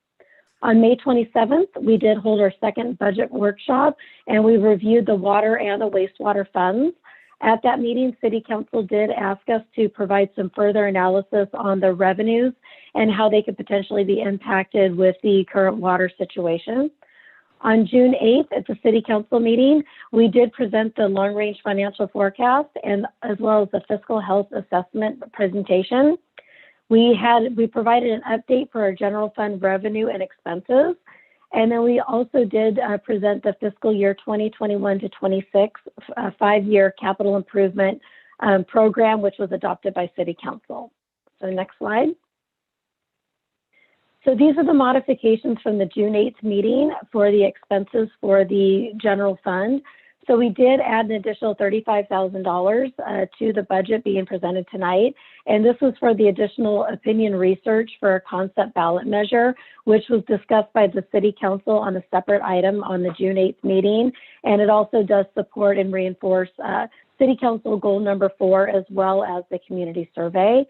On May 27th, we did hold our second budget workshop, and we reviewed the water and the wastewater funds. At that meeting, city council did ask us to provide some further analysis on the revenues and how they could potentially be impacted with the current water situation. On June 8th, at the city council meeting, we did present the long-range financial forecast and as well as the fiscal health assessment presentation. We provided an update for our general fund revenue and expenses. And then we also did present the fiscal year 2021 to 26 5-year capital improvement program, which was adopted by city council. So next slide. So these are the modifications from the June 8th meeting for the expenses for the general fund. So we did add an additional $35,000 to the budget being presented tonight. And this was for the additional opinion research for a concept ballot measure, which was discussed by the city council on a separate item on the June 8th meeting. And it also does support and reinforce city council goal number 4, as well as the community survey.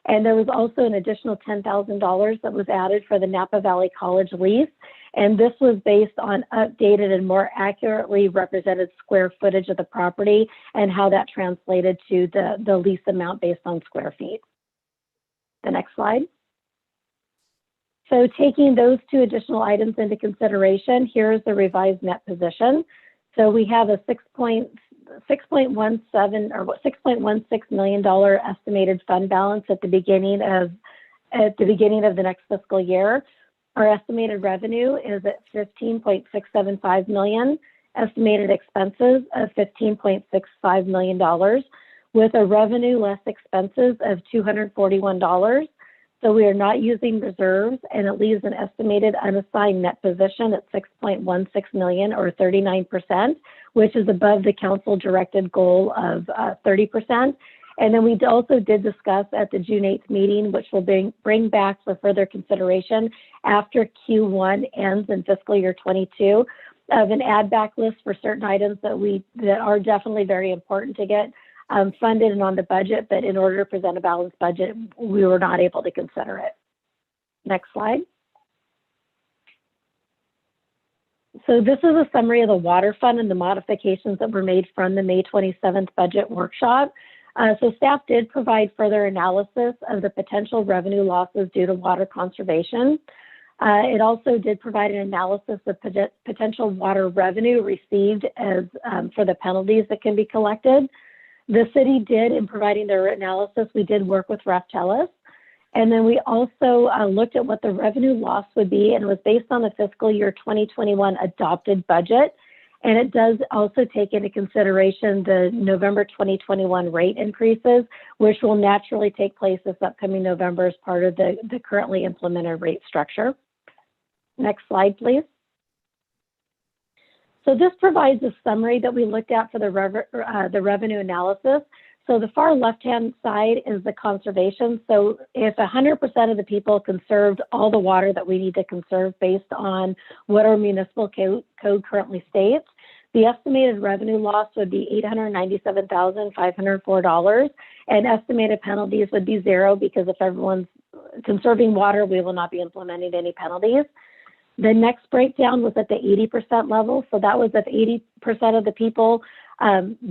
And there was also an additional $10,000 that was added for the Napa Valley College lease. And this was based on updated and more accurately represented square footage of the property and how that translated to the lease amount based on square feet. The next slide. So taking those 2 additional items into consideration, here is the revised net position. So we have a $6.16 million estimated fund balance at the beginning of the next fiscal year. Our estimated revenue is at $15.675 million, estimated expenses of $15.65 million, with a revenue less expenses of $241. So we are not using reserves, and it leaves an estimated unassigned net position at $6.16 million, or 39%, which is above the council directed goal of 30%. And then we also did discuss at the June 8th meeting, which will bring back for further consideration after Q1 ends in fiscal year 22, of an add back list for certain items that are definitely very important to get funded and on the budget, but in order to present a balanced budget, we were not able to consider it. Next slide. So this is a summary of the water fund and the modifications that were made from the May 27th budget workshop. So staff did provide further analysis of the potential revenue losses due to water conservation. It also did provide an analysis of potential water revenue received as for the penalties that can be collected. The city did, in providing their analysis, we did work with Raftellus. And then we also looked at what the revenue loss would be, and it was based on the fiscal year 2021 adopted budget. And it does also take into consideration the November 2021 rate increases, which will naturally take place this upcoming November as part of the currently implemented rate structure. Next slide, please. So this provides a summary that we looked at for the revenue analysis. So the far left-hand side is the conservation. So if 100% of the people conserved all the water that we need to conserve based on what our municipal code currently states, the estimated revenue loss would be $897,504, and estimated penalties would be 0, because if everyone's conserving water, we will not be implementing any penalties. The next breakdown was at the 80% level. So that was if 80% of the people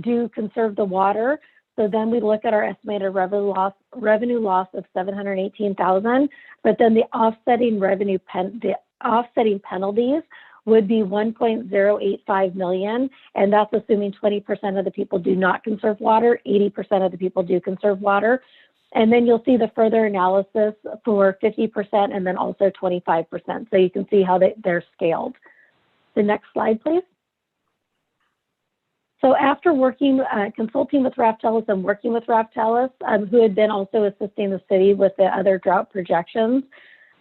do conserve the water. So then we look at our estimated revenue loss of $718,000, but then the offsetting revenue offsetting penalties would be 1.085 million, and that's assuming 20% of the people do not conserve water, 80% of the people do conserve water. And then you'll see the further analysis for 50% and then also 25%. So you can see how they're scaled. The next slide, please. So after consulting with Raftellus and working with Raftellus, who had been also assisting the city with the other drought projections,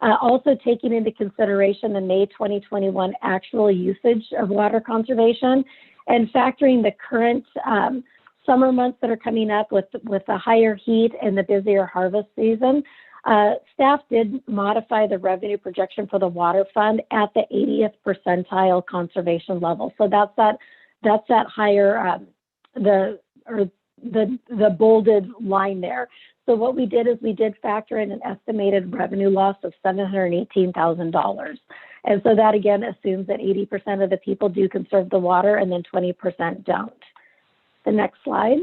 also taking into consideration the May 2021 actual usage of water conservation and factoring the current summer months that are coming up with the higher heat and the busier harvest season, staff did modify the revenue projection for the water fund at the 80th percentile conservation level. So that's that higher, the bolded line there. So what we did is we did factor in an estimated revenue loss of $718,000. And so that again assumes that 80% of the people do conserve the water and then 20% don't. The next slide.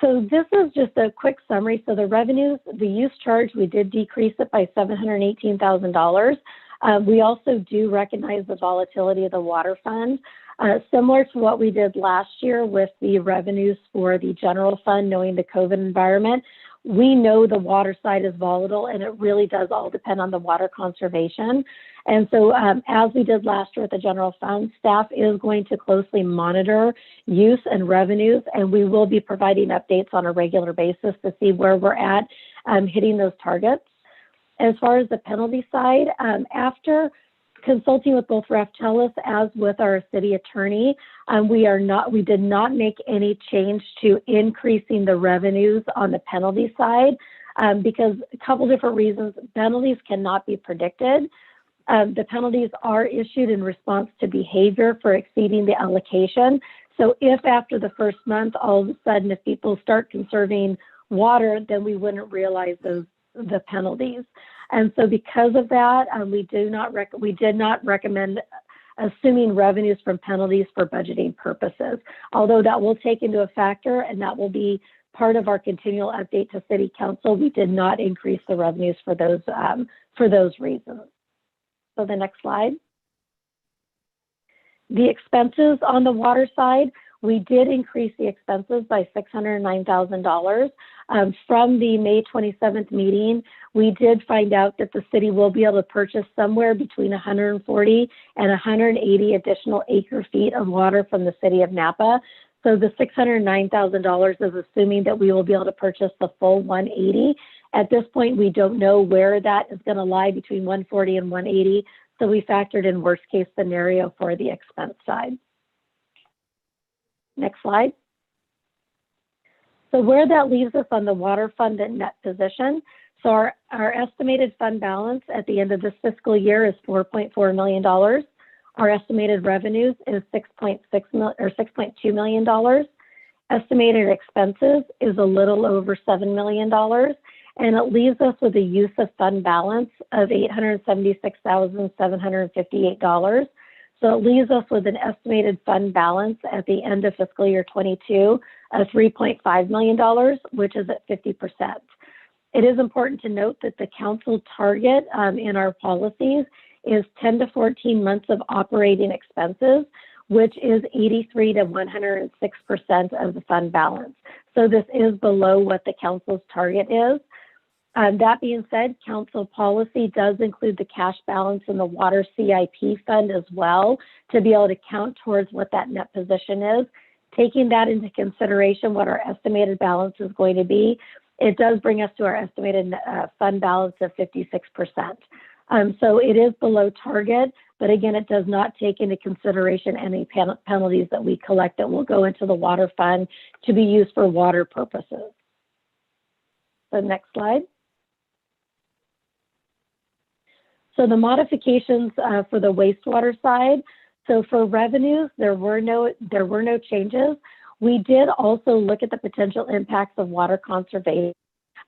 So this is just a quick summary. So the revenues, the use charge, we did decrease it by $718,000. We also do recognize the volatility of the water fund. Similar to what we did last year with the revenues for the general fund, knowing the COVID environment, we know the water side is volatile and it really does all depend on the water conservation. And so as we did last year with the general fund, staff is going to closely monitor use and revenues, and we will be providing updates on a regular basis to see where we're at hitting those targets. As far as the penalty side, after consulting with both Raftellus as with our city attorney, we did not make any change to increasing the revenues on the penalty side because a couple different reasons. Penalties cannot be predicted. The penalties are issued in response to behavior for exceeding the allocation. So if after the first month, all of a sudden, if people start conserving water, then we wouldn't realize the penalties. And so because of that, we did not recommend assuming revenues from penalties for budgeting purposes, although that will take into a factor and that will be part of our continual update to City Council. We did not increase the revenues for those reasons. So the next slide. The expenses on the water side, we did increase the expenses by $609,000. From the May 27th meeting, we did find out that the city will be able to purchase somewhere between 140 and 180 additional acre feet of water from the city of Napa. So the $609,000 is assuming that we will be able to purchase the full 180. At this point, we don't know where that is going to lie between 140 and 180. So we factored in worst case scenario for the expense side. Next slide. So where that leaves us on the water fund and net position. So our estimated fund balance at the end of this fiscal year is $4.4 million. Our estimated revenues is $6.2 million. Estimated expenses is a little over $7 million. And it leaves us with a use of fund balance of $876,758. So it leaves us with an estimated fund balance at the end of fiscal year 22 of $3.5 million, which is at 50%. It is important to note that the council target in our policies is 10 to 14 months of operating expenses, which is 83 to 106% of the fund balance. So this is below what the council's target is. That being said, council policy does include the cash balance in the water CIP fund as well to be able to count towards what that net position is. Taking that into consideration, what our estimated balance is going to be, it does bring us to our estimated fund balance of 56%. So it is below target, but again, it does not take into consideration any penalties that we collect that will go into the water fund to be used for water purposes. So next slide. So the modifications for the wastewater side. So for revenues, there were no changes. We did also look at the potential impacts of water conservation.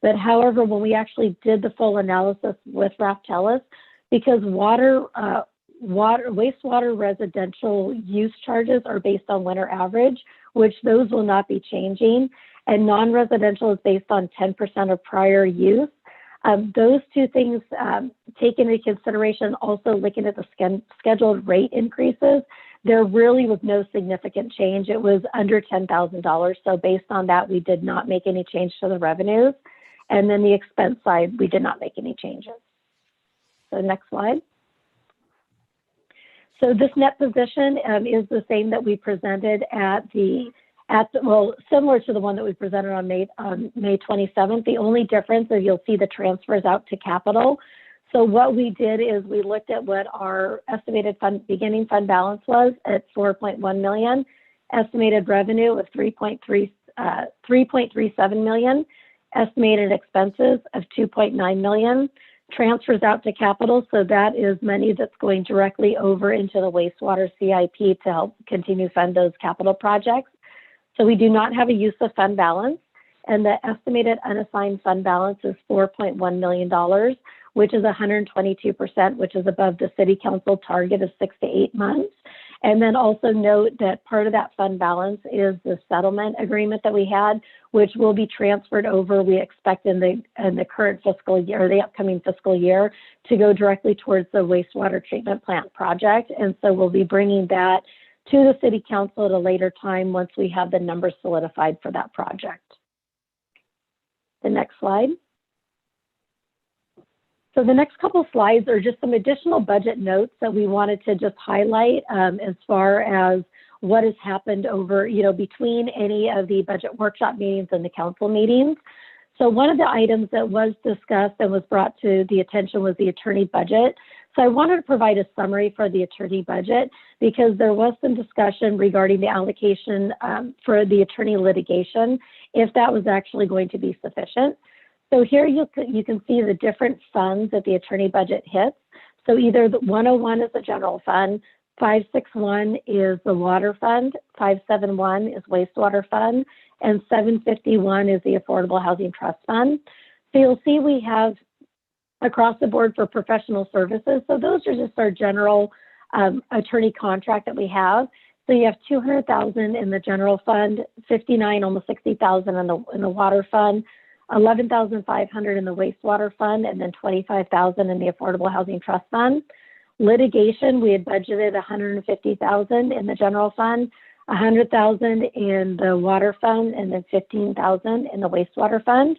But however, when we actually did the full analysis with Raftellus, because wastewater residential use charges are based on winter average, which those will not be changing, and non-residential is based on 10% of prior use. Those two things taken into consideration, also looking at the scheduled rate increases, there really was no significant change. It was under $10,000. So based on that, we did not make any change to the revenues. And then the expense side, we did not make any changes. So next slide. So this net position is the same that we presented well, similar to the one that we presented on May 27th. The only difference is you'll see the transfers out to capital. So what we did is we looked at what our estimated beginning fund balance was at $4.1 million, estimated revenue of $3.37 million, estimated expenses of $2.9 million, transfers out to capital. So that is money that's going directly over into the wastewater CIP to help continue fund those capital projects. So we do not have a use of fund balance, and the estimated unassigned fund balance is $4.1 million, which is 122%, which is above the city council target of 6 to 8 months. And then also note that part of that fund balance is the settlement agreement that we had, which will be transferred over, we expect in the current fiscal year, or the upcoming fiscal year, to go directly towards the wastewater treatment plant project. And so we'll be bringing that to the city council at a later time once we have the numbers solidified for that project. The next slide. So the next couple slides are just some additional budget notes that we wanted to just highlight as far as what has happened over, between any of the budget workshop meetings and the council meetings. So one of the items that was discussed and was brought to the attention was the attorney budget. So I wanted to provide a summary for the attorney budget because there was some discussion regarding the allocation for the attorney litigation, if that was actually going to be sufficient. So here you can see the different funds that the attorney budget hits. So either the 101 is the general fund, 561 is the water fund, 571 is wastewater fund, and 751 is the affordable housing trust fund. So you'll see we have across the board for professional services. So those are just our general attorney contract that we have. So you have 200,000 in the general fund, 59, almost 60,000 in the water fund, 11,500 in the wastewater fund, and then 25,000 in the affordable housing trust fund. Litigation, we had budgeted 150,000 in the general fund, 100,000 in the water fund, and then 15,000 in the wastewater fund.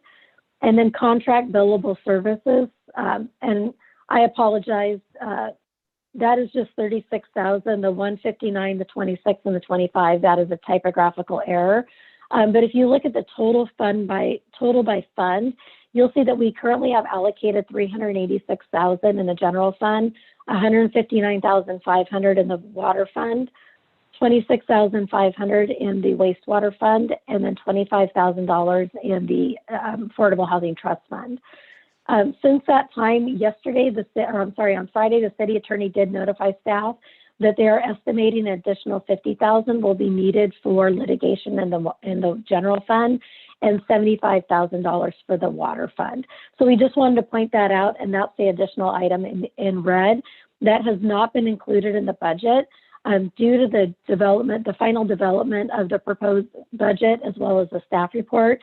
And then contract billable services, and I apologize, that is just 36,000, the 159, the 26, and the 25, that is a typographical error. But if you look at the total by fund, you'll see that we currently have allocated 386,000 in the general fund, 159,500 in the water fund, 26,500 in the wastewater fund, and then $25,000 in the affordable housing trust fund. Since that time, on Friday, the city attorney did notify staff that they are estimating an additional 50,000 will be needed for litigation in the general fund, and $75,000 for the water fund. So we just wanted to point that out, and that's the additional item in red that has not been included in the budget due to the final development of the proposed budget as well as the staff report.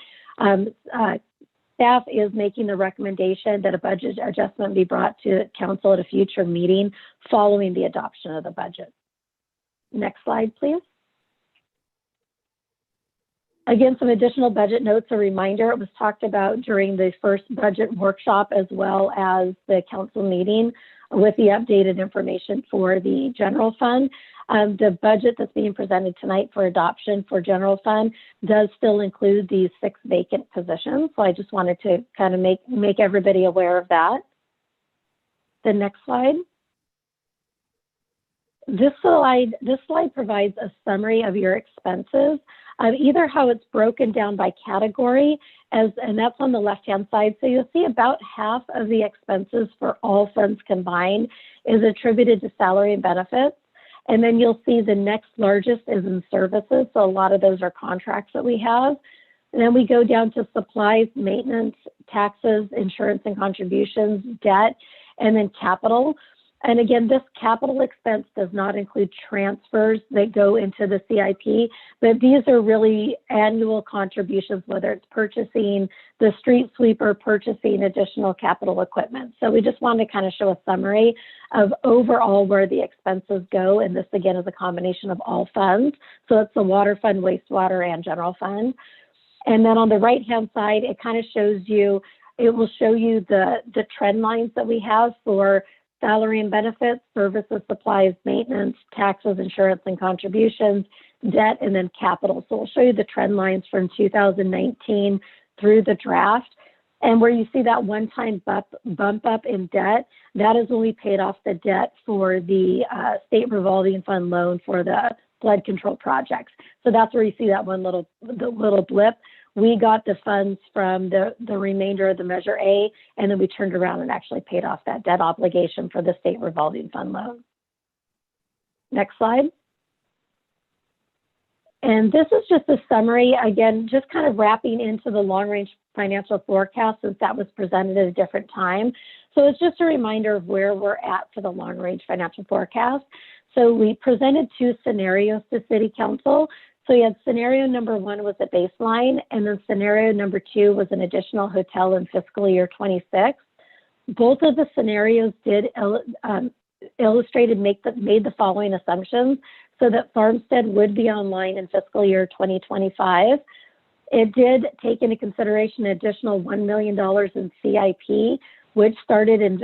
Staff is making the recommendation that a budget adjustment be brought to council at a future meeting following the adoption of the budget. Next slide, please. Again, some additional budget notes, a reminder, it was talked about during the first budget workshop as well as the council meeting with the updated information for the general fund. The budget that's being presented tonight for adoption for general fund does still include these 6 vacant positions. So I just wanted to kind of make everybody aware of that. The next slide. This slide provides a summary of your expenses, either how it's broken down by category, and that's on the left-hand side. So you'll see about half of the expenses for all funds combined is attributed to salary and benefits. And then you'll see the next largest is in services. So a lot of those are contracts that we have. And then we go down to supplies, maintenance, taxes, insurance and contributions, debt, and then capital. And again, this capital expense does not include transfers that go into the CIP, but these are really annual contributions, whether it's purchasing the street sweeper, purchasing additional capital equipment. So we just wanted to kind of show a summary of overall where the expenses go. And this again is a combination of all funds. So it's the water fund, wastewater, and general fund. And then on the right-hand side, it kind of shows you, it will show you the trend lines that we have for salary and benefits, services, supplies, maintenance, taxes, insurance, and contributions, debt, and then capital. So we'll show you the trend lines from 2019 through the draft. And where you see that one-time bump up in debt, that is when we paid off the debt for the state revolving fund loan for the flood control projects. So that's where you see that the little blip. We got the funds from the remainder of the Measure A, and then we turned around and actually paid off that debt obligation for the state revolving fund loan. Next slide. And this is just a summary, again, just kind of wrapping into the long-range financial forecast since that was presented at a different time. So it's just a reminder of where we're at for the long-range financial forecast. So we presented 2 scenarios to City Council. So you had scenario number 1 was a baseline, and then scenario number 2 was an additional hotel in fiscal year 26. Both of the scenarios did made the following assumptions, so that Farmstead would be online in fiscal year 2025. It did take into consideration an additional $1 million in CIP, which started in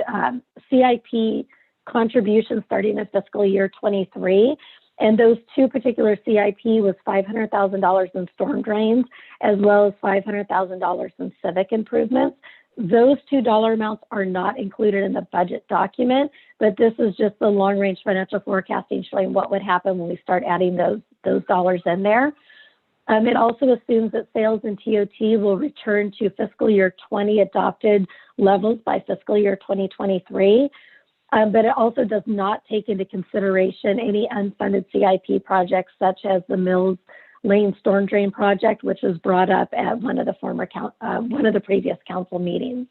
CIP contributions starting in fiscal year 23. And those 2 particular CIP was $500,000 in storm drains, as well as $500,000 in civic improvements. Those 2 dollar amounts are not included in the budget document, but this is just the long-range financial forecasting showing what would happen when we start adding those dollars in there. It also assumes that sales and TOT will return to fiscal year 20 adopted levels by fiscal year 2023. But it also does not take into consideration any unfunded CIP projects such as the Mills Lane Storm Drain Project, which was brought up at one of the previous council meetings.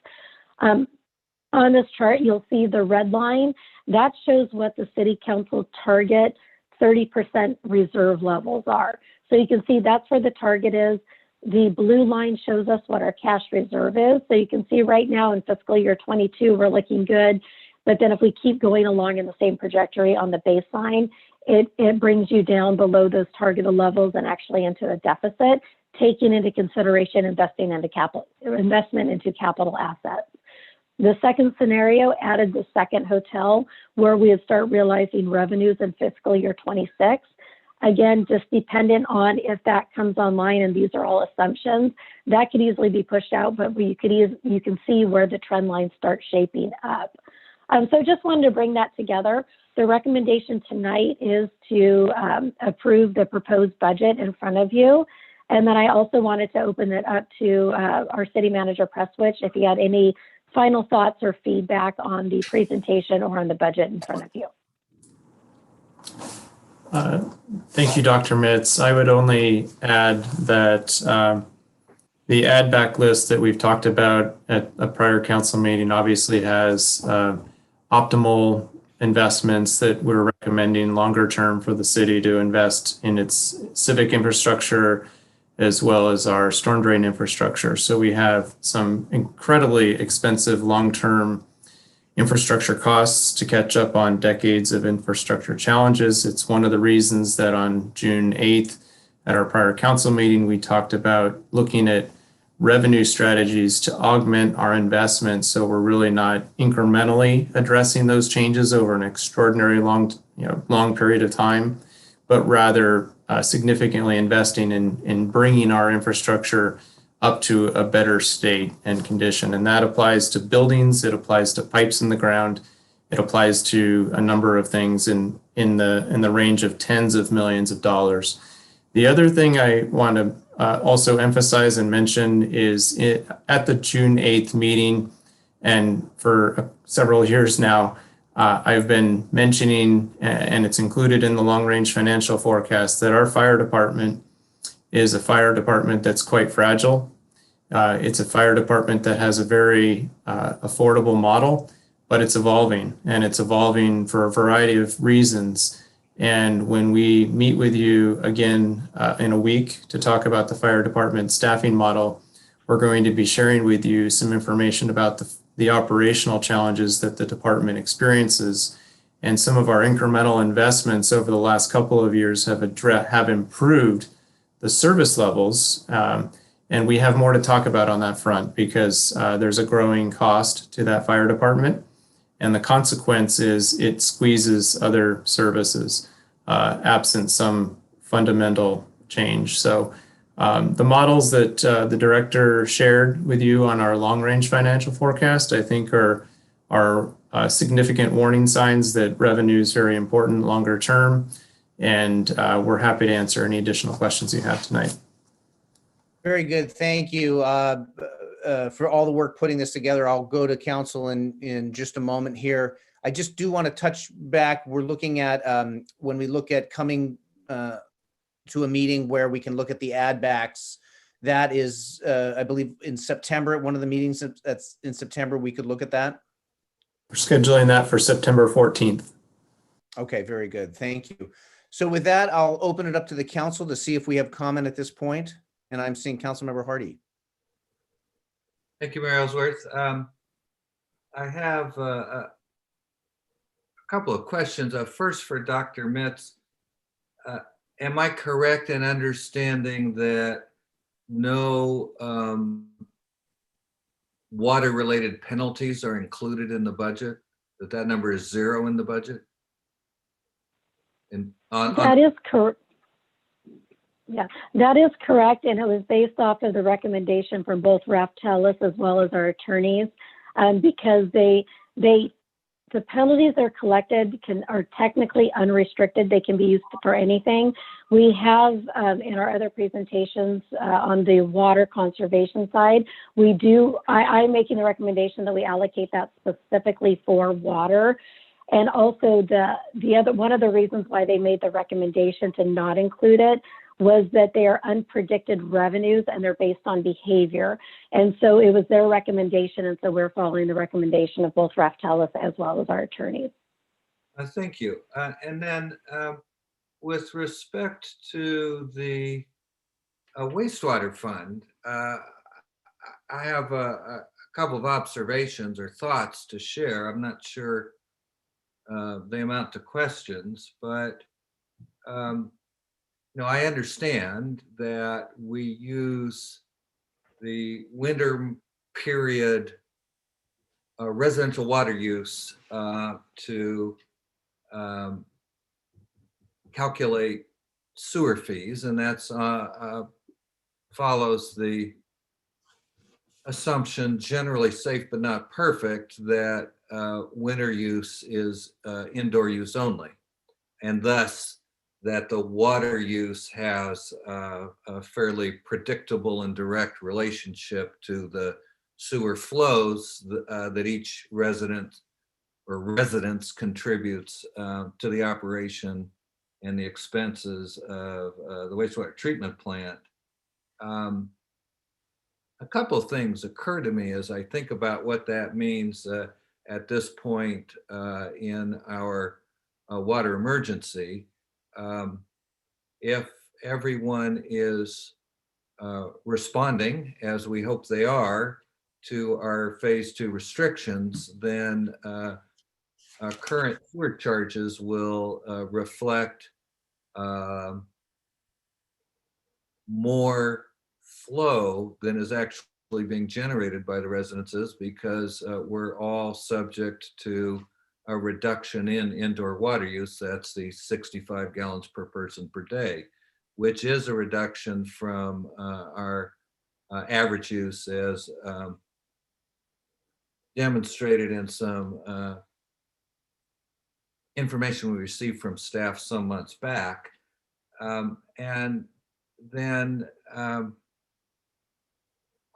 On this chart, you'll see the red line. That shows what the City Council target 30% reserve levels are. So you can see that's where the target is. The blue line shows us what our cash reserve is. So you can see right now in fiscal year 22, we're looking good. But then if we keep going along in the same trajectory on the baseline, it brings you down below those targeted levels and actually into a deficit, taking into consideration investment into capital assets. The second scenario added the second hotel where we would start realizing revenues in fiscal year 26. Again, just dependent on if that comes online, and these are all assumptions, that could easily be pushed out, but you can see where the trend lines start shaping up. So just wanted to bring that together. The recommendation tonight is to approve the proposed budget in front of you. And then I also wanted to open it up to our city manager, Prestwich, if you had any final thoughts or feedback on the presentation or on the budget in front of you. Thank you, Dr. Mitz. I would only add that the add back list that we've talked about at a prior council meeting obviously has optimal investments that we're recommending longer term for the city to invest in its civic infrastructure as well as our storm drain infrastructure. So we have some incredibly expensive long-term infrastructure costs to catch up on decades of infrastructure challenges. It's one of the reasons that on June 8th at our prior council meeting, we talked about looking at revenue strategies to augment our investments. So we're really not incrementally addressing those changes over an extraordinary long period of time, but rather significantly investing in bringing our infrastructure up to a better state and condition. And that applies to buildings, it applies to pipes in the ground, it applies to a number of things in the range of tens of millions of dollars. The other thing I want to also emphasize and mention is at the June 8th meeting, and for several years now, I've been mentioning, and it's included in the long-range financial forecast, that our fire department is a fire department that's quite fragile. It's a fire department that has a very affordable model, but it's evolving, and it's evolving for a variety of reasons. And when we meet with you again in a week to talk about the fire department staffing model, we're going to be sharing with you some information about the operational challenges that the department experiences. And some of our incremental investments over the last couple of years have improved the service levels. And we have more to talk about on that front because there's a growing cost to that fire department. And the consequence is it squeezes other services absent some fundamental change. So the models that the director shared with you on our long-range financial forecast, I think are significant warning signs that revenue is very important longer term. And we're happy to answer any additional questions you have tonight. Very good. Thank you for all the work putting this together. I'll go to council in just a moment here. I just do want to touch back. We're looking at when we look at coming to a meeting where we can look at the add backs. That is, I believe, in September, at one of the meetings that's in September, we could look at that. We're scheduling that for September 14th. Okay, very good. Thank you. So with that, I'll open it up to the council to see if we have comment at this point. And I'm seeing Councilmember Hardy. Thank you, Mayor Ellsworth. I have a couple of questions. First for Dr. Mitz. Am I correct in understanding that no water-related penalties are included in the budget? That number is 0 in the budget? And that is correct. Yeah, that is correct, and it was based off of the recommendation from both Raftellus as well as our attorneys, because the penalties that are collected are technically unrestricted. They can be used for anything. We have in our other presentations on the water conservation side, I'm making the recommendation that we allocate that specifically for water. And also one of the reasons why they made the recommendation to not include it was that they are unpredicted revenues and they're based on behavior. And so it was their recommendation. And so we're following the recommendation of both Raftellus as well as our attorneys. Thank you. And then with respect to the wastewater fund, I have a couple of observations or thoughts to share. I'm not sure they amount to questions, but I understand that we use the winter period residential water use to calculate sewer fees, and that's follows the assumption, generally safe but not perfect, that winter use is indoor use only, and thus that the water use has a fairly predictable and direct relationship to the sewer flows that each resident or residents contributes to the operation and the expenses of the wastewater treatment plant. A couple of things occur to me as I think about what that means at this point in our water emergency. If everyone is responding, as we hope they are, to our phase 2 restrictions, then current sewer charges will reflect more flow than is actually being generated by the residences, because we're all subject to a reduction in indoor water use. That's the 65 gallons per person per day, which is a reduction from our average use, as demonstrated in some information we received from staff some months back. And then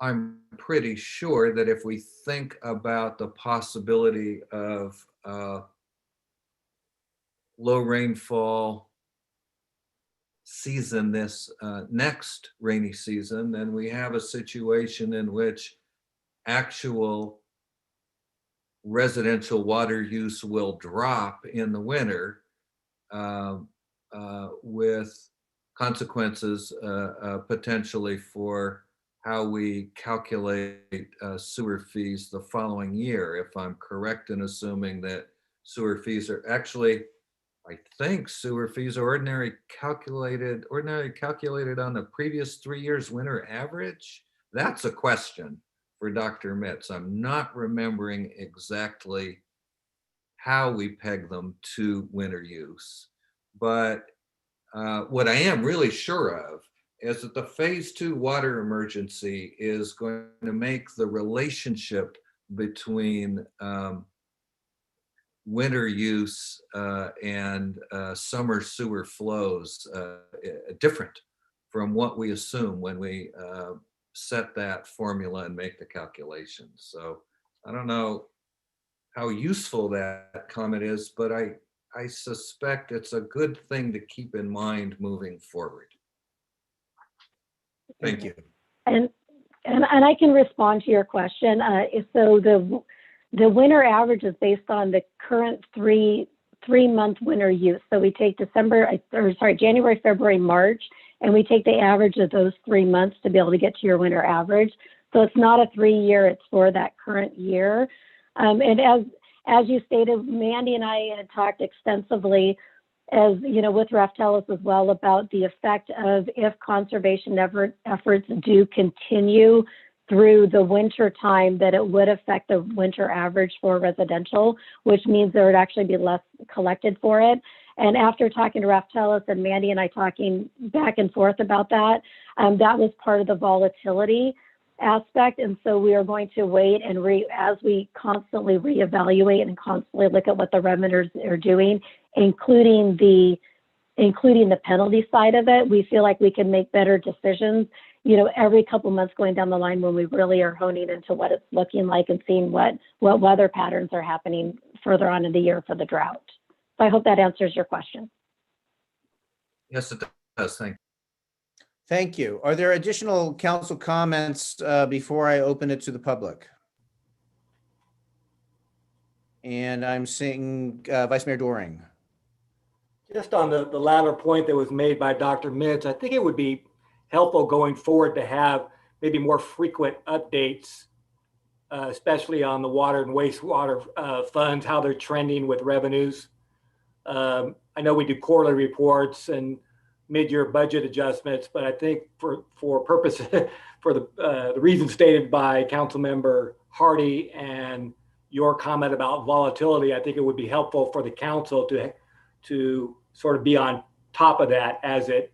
I'm pretty sure that if we think about the possibility of low rainfall season this next rainy season, then we have a situation in which actual residential water use will drop in the winter, with consequences potentially for how we calculate sewer fees the following year. If I'm correct in assuming that sewer fees are actually, I think sewer fees are ordinarily calculated on the previous 3 years winter average. That's a question for Dr. Mitz. I'm not remembering exactly how we peg them to winter use, but what I am really sure of is that the phase 2 water emergency is going to make the relationship between winter use and summer sewer flows different from what we assume when we set that formula and make the calculations. So I don't know how useful that comment is, but I suspect it's a good thing to keep in mind moving forward. Thank you. And I can respond to your question. So the winter average is based on the current three-month winter use. So we take January, February, March, and we take the average of those 3 months to be able to get to your winter average. So it's not a 3-year, it's for that current year. And as you stated, Mandy and I had talked extensively, as you know, with Raftelis as well, about the effect of if conservation efforts do continue through the winter time, that it would affect the winter average for residential, which means there would actually be less collected for it. And after talking to Raftelis and Mandy and I talking back and forth about that, that was part of the volatility aspect. And so we are going to wait and as we constantly reevaluate and constantly look at what the revenues are doing, including the penalty side of it, we feel like we can make better decisions, you know, every couple months going down the line when we really are honing into what it's looking like and seeing what weather patterns are happening further on in the year for the drought. So I hope that answers your question. Yes, it does. Thank you. Thank you. Are there additional council comments before I open it to the public? And I'm seeing Vice Mayor Doring. Just on the latter point that was made by Dr. Mitz, I think it would be helpful going forward to have maybe more frequent updates, especially on the water and wastewater funds, how they're trending with revenues. I know we do quarterly reports and mid-year budget adjustments, but I think for purposes for the reasons stated by Councilmember Hardy and your comment about volatility, I think it would be helpful for the council to sort of be on top of that as it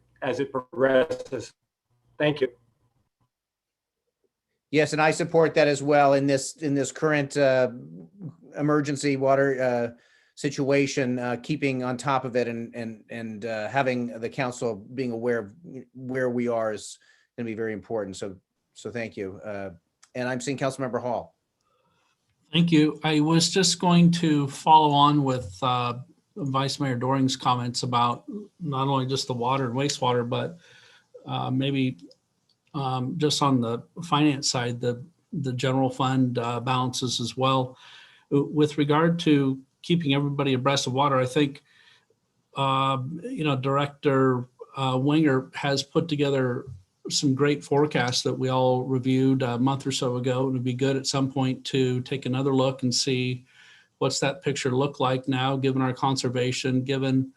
progresses. Thank you. Yes, and I support that as well in this current emergency water situation, keeping on top of it and having the council being aware of where we are is going to be very important. So thank you. And I'm seeing Councilmember Hall. Thank you. I was just going to follow on with Vice Mayor Doring's comments about not only just the water and wastewater, but maybe just on the finance side, the general fund balances as well. With regard to keeping everybody abreast of water, I think, Director Winger has put together some great forecasts that we all reviewed a month or so ago. It would be good at some point to take another look and see what's that picture look like now, given our conservation, given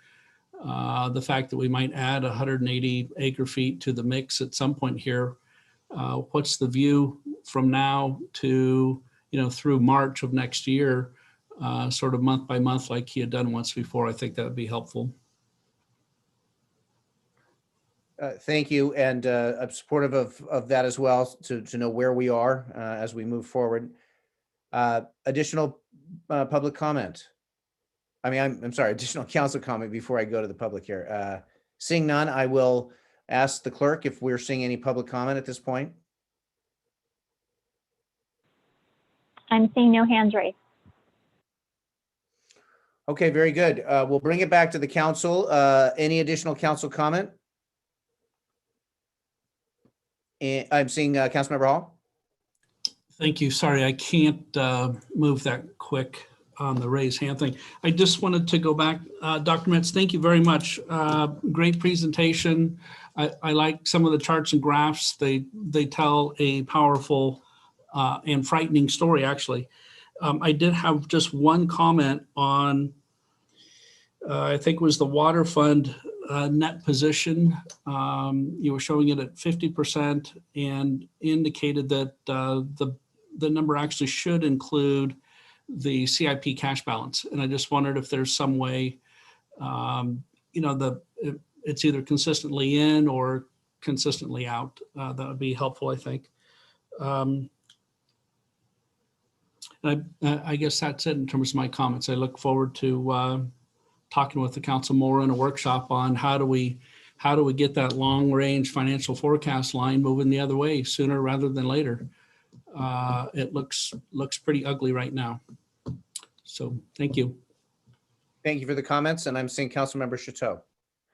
the fact that we might add 180 acre feet to the mix at some point here. What's the view from now to, through March of next year, sort of month by month like he had done once before? I think that would be helpful. Thank you, and I'm supportive of that as well, to know where we are as we move forward. Additional public comment. I'm sorry, additional council comment before I go to the public here. Seeing none, I will ask the clerk if we're seeing any public comment at this point. I'm seeing no hands raised. Okay, very good. We'll bring it back to the council. Any additional council comment? And I'm seeing Councilmember Hall. Thank you. Sorry, I can't move that quick on the raise hand thing. I just wanted to go back. Dr. Metz, thank you very much. Great presentation. I like some of the charts and graphs. They tell a powerful and frightening story, actually. I did have just one comment on, I think it was the water fund net position. You were showing it at 50% and indicated that the number actually should include the CIP cash balance. And I just wondered if there's some way, it's either consistently in or consistently out. That would be helpful, I think. I guess that's it in terms of my comments. I look forward to talking with the council more in a workshop on how do we get that long range financial forecast line moving the other way sooner rather than later. It looks pretty ugly right now. So thank you. Thank you for the comments. And I'm seeing Councilmember Chateau.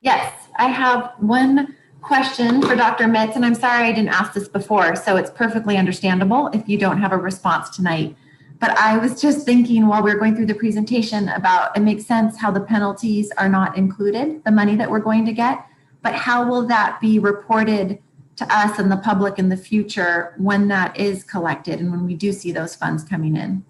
Yes, I have one question for Dr. Metz, and I'm sorry I didn't ask this before, so it's perfectly understandable if you don't have a response tonight. But I was just thinking while we were going through the presentation about, it makes sense how the penalties are not included, the money that we're going to get, but how will that be reported to us and the public in the future when that is collected and when we do see those funds coming in?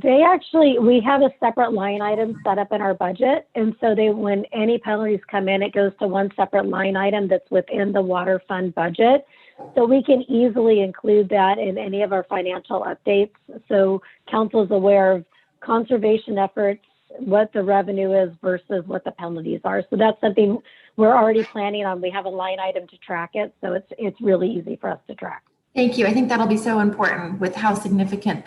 We have a separate line item set up in our budget. And so when any penalties come in, it goes to one separate line item that's within the water fund budget. So we can easily include that in any of our financial updates. So council is aware of conservation efforts, what the revenue is versus what the penalties are. So that's something we're already planning on. We have a line item to track it. So it's really easy for us to track. Thank you. I think that'll be so important with how significant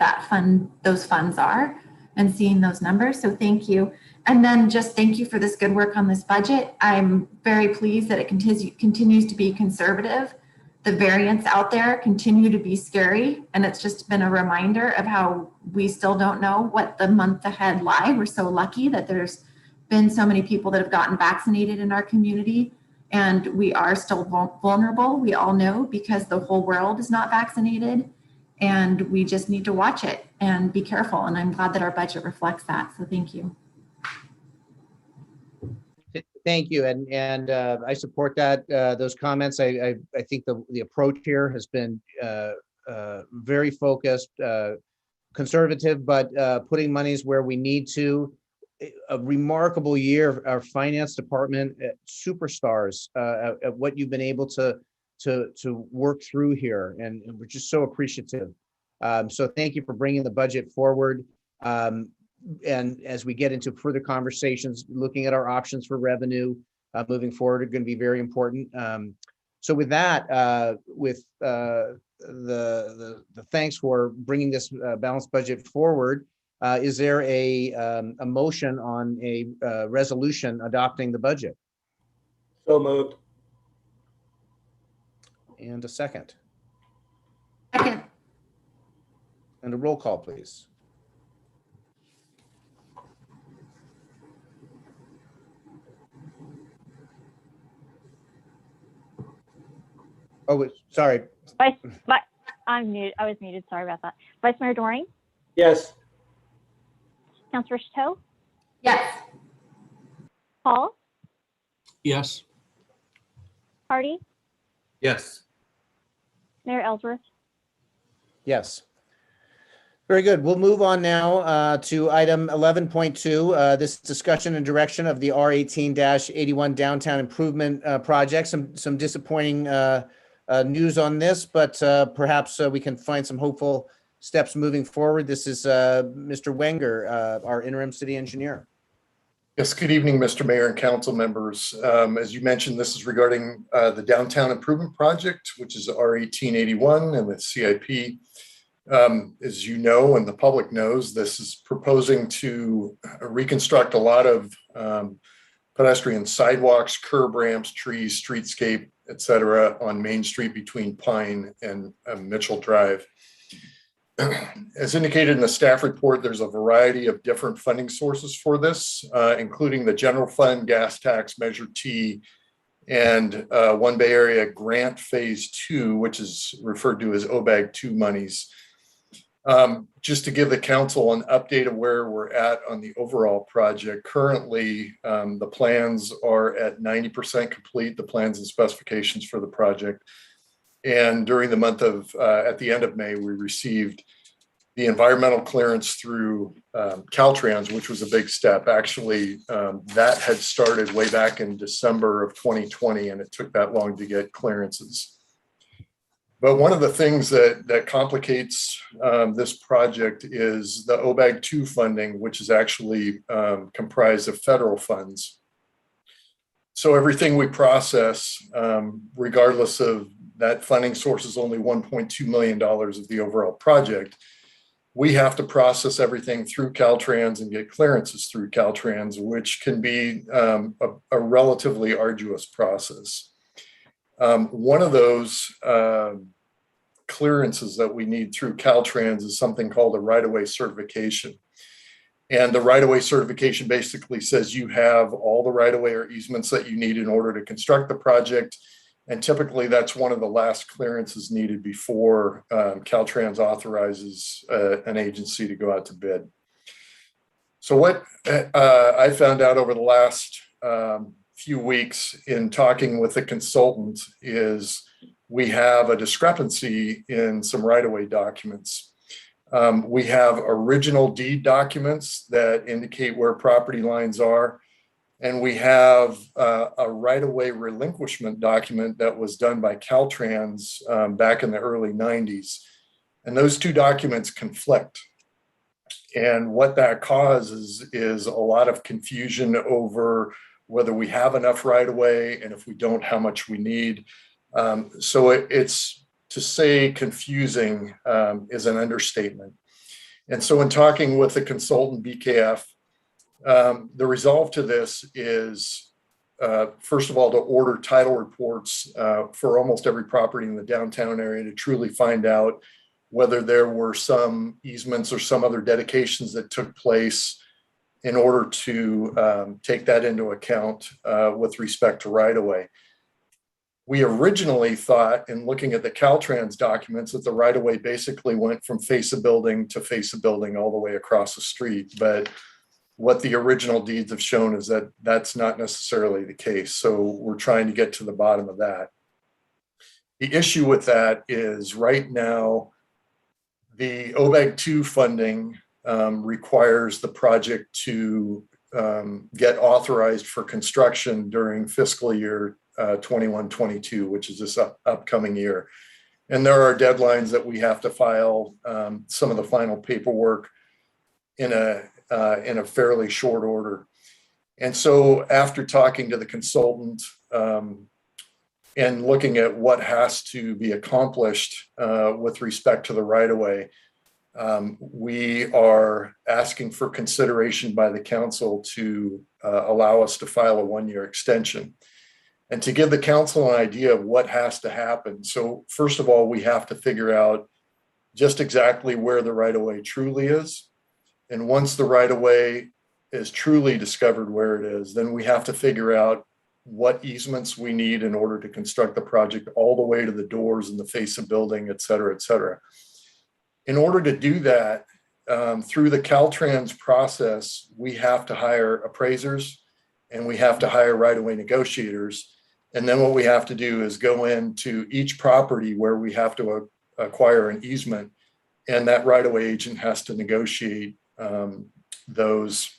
those funds are and seeing those numbers. So thank you. And then just thank you for this good work on this budget. I'm very pleased that it continues to be conservative. The variants out there continue to be scary. And it's just been a reminder of how we still don't know what the month ahead lie. We're so lucky that there's been so many people that have gotten vaccinated in our community. And we are still vulnerable, we all know, because the whole world is not vaccinated. And we just need to watch it and be careful. And I'm glad that our budget reflects that. So thank you. Thank you. And I support that, those comments. I think the approach here has been very focused, conservative, but putting monies where we need to. A remarkable year, our finance department, superstars at what you've been able to work through here, and we're just so appreciative. So thank you for bringing the budget forward. And as we get into further conversations, looking at our options for revenue moving forward are going to be very important. So with that, with the thanks for bringing this balanced budget forward. Is there a motion on a resolution adopting the budget? So moved. And a second. Second. And a roll call, please. Oh, sorry. I'm muted. I was muted. Sorry about that. Vice Mayor Doring? Yes. Councilor Chateau? Yes. Paul? Yes. Hardy? Yes. Mayor Ellsworth? Yes. Very good. We'll move on now to item 11.2, this discussion and direction of the R18-81 downtown improvement project. Some disappointing news on this, but perhaps we can find some hopeful steps moving forward. This is Mr. Wenger, our interim city engineer. Yes, good evening, Mr. Mayor and council members. As you mentioned, this is regarding the downtown improvement project, which is R1881 and the CIP. As you know, and the public knows, this is proposing to reconstruct a lot of pedestrian sidewalks, curb ramps, trees, streetscape, etc. on Main Street between Pine and Mitchell Drive. As indicated in the staff report, there's a variety of different funding sources for this, including the general fund, gas tax, Measure T, and One Bay Area Grant Phase 2, which is referred to as OBAG 2 monies. Just to give the council an update of where we're at on the overall project. Currently, the plans are at 90% complete, the plans and specifications for the project. And during the month of, at the end of May, we received the environmental clearance through Caltrans, which was a big step. Actually, that had started way back in December of 2020, and it took that long to get clearances. But one of the things that complicates this project is the OBAG 2 funding, which is actually comprised of federal funds. So everything we process, regardless of that funding source, is only $1.2 million of the overall project. We have to process everything through Caltrans and get clearances through Caltrans, which can be a relatively arduous process. One of those clearances that we need through Caltrans is something called a right-of-way certification. And the right-of-way certification basically says you have all the right-of-way or easements that you need in order to construct the project. And typically that's one of the last clearances needed before Caltrans authorizes an agency to go out to bid. So what I found out over the last few weeks in talking with the consultant is we have a discrepancy in some right-of-way documents. We have original deed documents that indicate where property lines are. And we have a right-of-way relinquishment document that was done by Caltrans back in the early 90s. And those two documents conflict. And what that causes is a lot of confusion over whether we have enough right-of-way, and if we don't, how much we need. So it's, to say confusing is an understatement. And so in talking with the consultant, BKF, the resolve to this is, first of all, to order title reports for almost every property in the downtown area to truly find out whether there were some easements or some other dedications that took place in order to take that into account with respect to right-of-way. We originally thought, in looking at the Caltrans documents, that the right-of-way basically went from face of building to face of building all the way across the street. But what the original deeds have shown is that that's not necessarily the case. So we're trying to get to the bottom of that. The issue with that is right now, the OBAG 2 funding requires the project to get authorized for construction during fiscal year 21-22, which is this upcoming year. And there are deadlines that we have to file some of the final paperwork in a fairly short order. And so after talking to the consultant and looking at what has to be accomplished with respect to the right-of-way, we are asking for consideration by the council to allow us to file a one-year extension. And to give the council an idea of what has to happen. So first of all, we have to figure out just exactly where the right-of-way truly is. And once the right-of-way is truly discovered where it is, then we have to figure out what easements we need in order to construct the project all the way to the doors and the face of building, et cetera, et cetera. In order to do that, through the Caltrans process, we have to hire appraisers and we have to hire right-of-way negotiators. And then what we have to do is go into each property where we have to acquire an easement, and that right-of-way agent has to negotiate those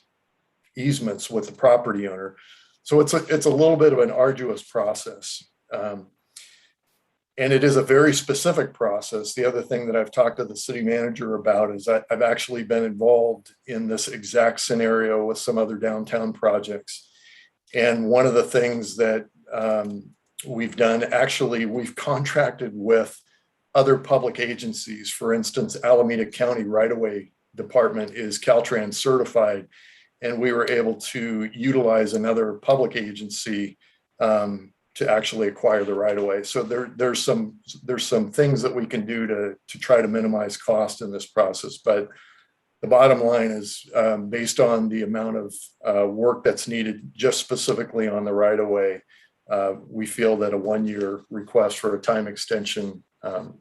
easements with the property owner. So it's a little bit of an arduous process. And it is a very specific process. The other thing that I've talked to the city manager about is that I've actually been involved in this exact scenario with some other downtown projects. And one of the things that we've done, actually, we've contracted with other public agencies. For instance, Alameda County Right-of-Way Department is Caltrans certified, and we were able to utilize another public agency to actually acquire the right-of-way. So there's some things that we can do to try to minimize cost in this process. But the bottom line is, based on the amount of work that's needed just specifically on the right-of-way, we feel that a 1-year request for a time extension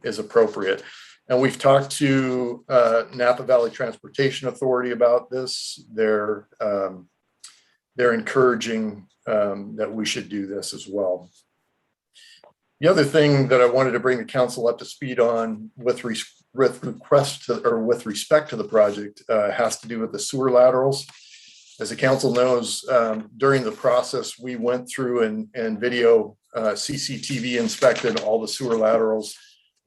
is appropriate. And we've talked to Napa Valley Transportation Authority about this. They're encouraging that we should do this as well. The other thing that I wanted to bring the council up to speed on with respect to the project has to do with the sewer laterals. As the council knows, during the process, we went through and video CCTV inspected all the sewer laterals.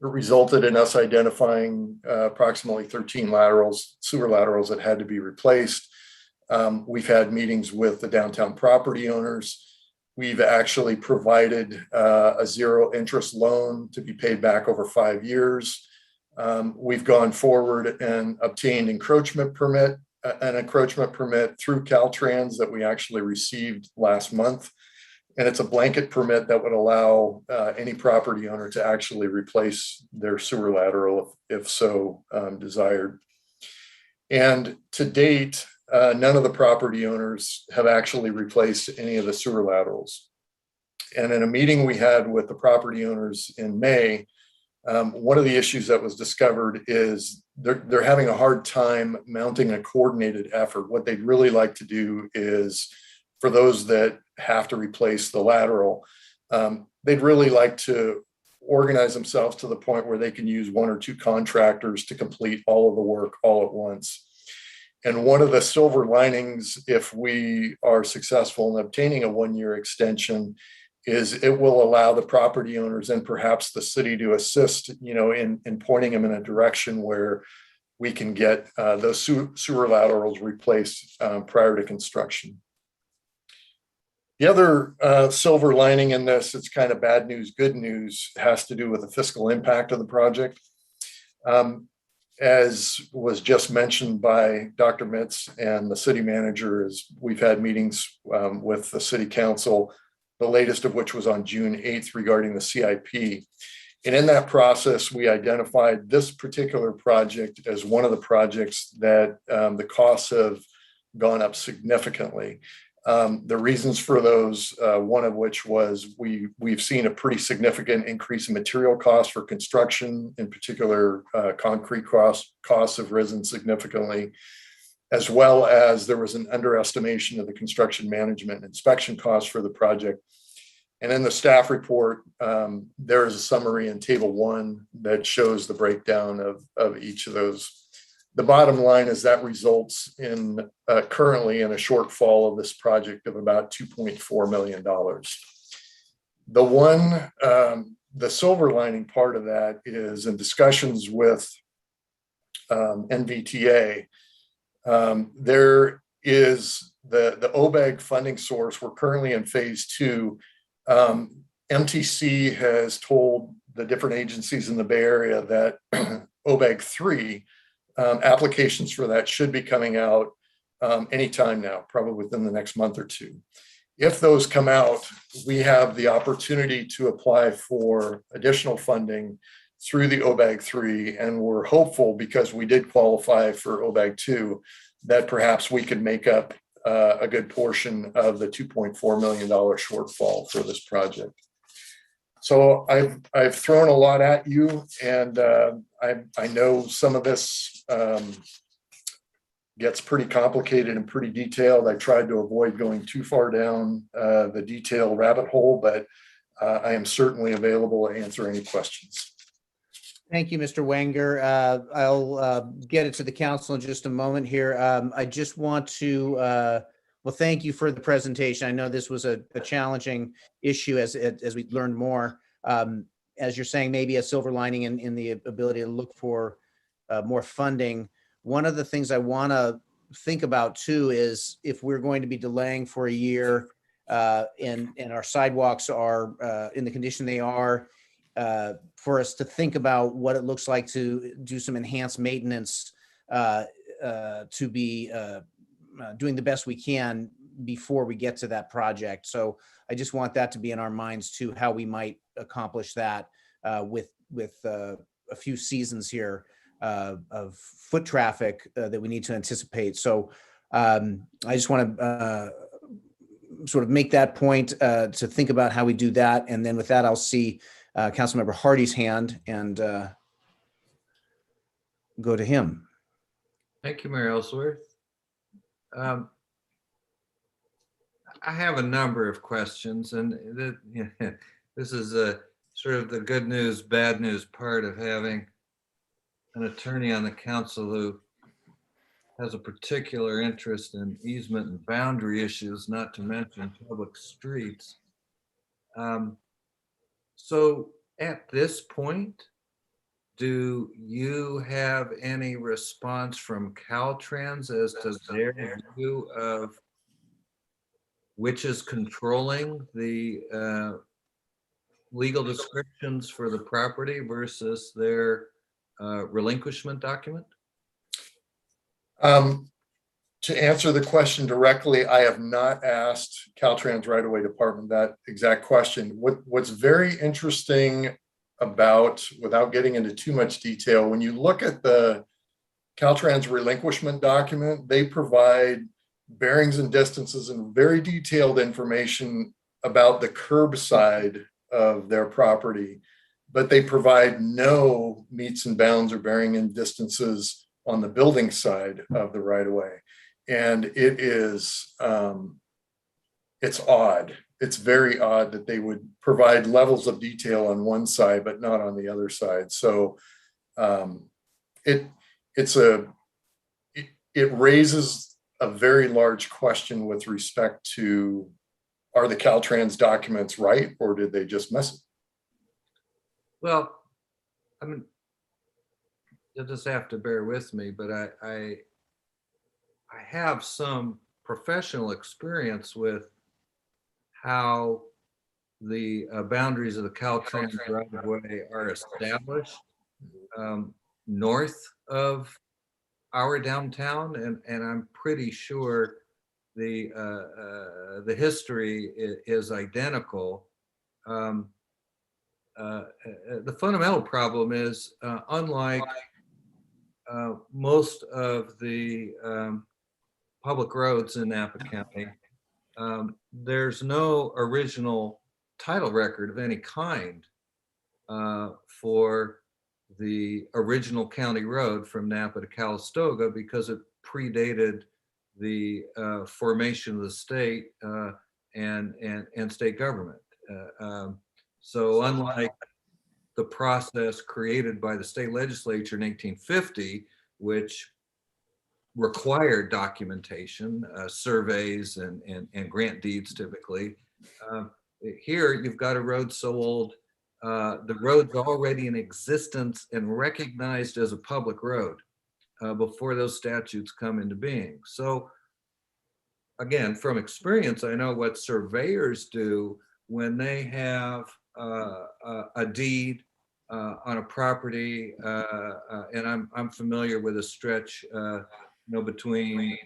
It resulted in us identifying approximately 13 sewer laterals that had to be replaced. We've had meetings with the downtown property owners. We've actually provided a zero interest loan to be paid back over 5 years. We've gone forward and obtained an encroachment permit through Caltrans that we actually received last month. And it's a blanket permit that would allow any property owner to actually replace their sewer lateral if so desired. And to date, none of the property owners have actually replaced any of the sewer laterals. And in a meeting we had with the property owners in May, one of the issues that was discovered is they're having a hard time mounting a coordinated effort. What they'd really like to do is, for those that have to replace the lateral, they'd really like to organize themselves to the point where they can use 1 or 2 contractors to complete all of the work all at once. And one of the silver linings, if we are successful in obtaining a 1-year extension, is it will allow the property owners and perhaps the city to assist, in pointing them in a direction where we can get those sewer laterals replaced prior to construction. The other silver lining in this, it's kind of bad news, good news, has to do with the fiscal impact of the project. As was just mentioned by Dr. Mitz and the city manager, is we've had meetings with the city council, the latest of which was on June 8th regarding the CIP. And in that process, we identified this particular project as one of the projects that the costs have gone up significantly. The reasons for those, one of which was we've seen a pretty significant increase in material costs for construction. In particular, concrete costs have risen significantly, as well as there was an underestimation of the construction management and inspection costs for the project. And in the staff report, there is a summary in table 1 that shows the breakdown of each of those. The bottom line is that results in currently in a shortfall of this project of about $2.4 million. The silver lining part of that is in discussions with NVTA, there is the OBEG funding source. We're currently in phase 2. MTC has told the different agencies in the Bay Area that OBEG 3 applications for that should be coming out anytime now, probably within the next month or 2. If those come out, we have the opportunity to apply for additional funding through the OBEG 3, and we're hopeful, because we did qualify for OBEG 2, that perhaps we could make up a good portion of the $2.4 million shortfall for this project. So I've thrown a lot at you, and I know some of this gets pretty complicated and pretty detailed. I tried to avoid going too far down the detail rabbit hole, but I am certainly available to answer any questions. Thank you, Mr. Wenger. I'll get it to the council in just a moment here. I just want to, well, thank you for the presentation. I know this was a challenging issue as we learned more. As you're saying, maybe a silver lining in the ability to look for more funding. One of the things I want to think about too is if we're going to be delaying for a year and our sidewalks are in the condition they are, for us to think about what it looks like to do some enhanced maintenance to be doing the best we can before we get to that project. So I just want that to be in our minds too, how we might accomplish that with a few seasons here of foot traffic that we need to anticipate. So I just want to sort of make that point to think about how we do that. And then with that, I'll see Councilmember Hardy's hand and go to him. Thank you, Mayor Ellsworth. I have a number of questions, and this is sort of the good news, bad news part of having an attorney on the council who has a particular interest in easement and boundary issues, not to mention public streets. So at this point, do you have any response from Caltrans as to their view of which is controlling the legal descriptions for the property versus their relinquishment document? To answer the question directly, I have not asked Caltrans right-of-way department that exact question. What's very interesting about, without getting into too much detail, when you look at the Caltrans relinquishment document, they provide bearings and distances and very detailed information about the curb side of their property, but they provide no meets and bounds or bearing and distances on the building side of the right-of-way. And it is, it's odd. It's very odd that they would provide levels of detail on one side, but not on the other side. So it raises a very large question with respect to, are the Caltrans documents right, or did they just miss it? Well, I mean, you'll just have to bear with me, but I have some professional experience with how the boundaries of the Caltrans right-of-way are established north of our downtown, and I'm pretty sure the history is identical. The fundamental problem is, unlike most of the public roads in Napa County, there's no original title record of any kind for the original county road from Napa to Calistoga, because it predated the formation of the state and state government. So unlike the process created by the state legislature in 1850, which required documentation, surveys and grant deeds typically, here you've got a road so old, the road's already in existence and recognized as a public road before those statutes come into being. So again, from experience, I know what surveyors do when they have a deed on a property, and I'm familiar with a stretch, between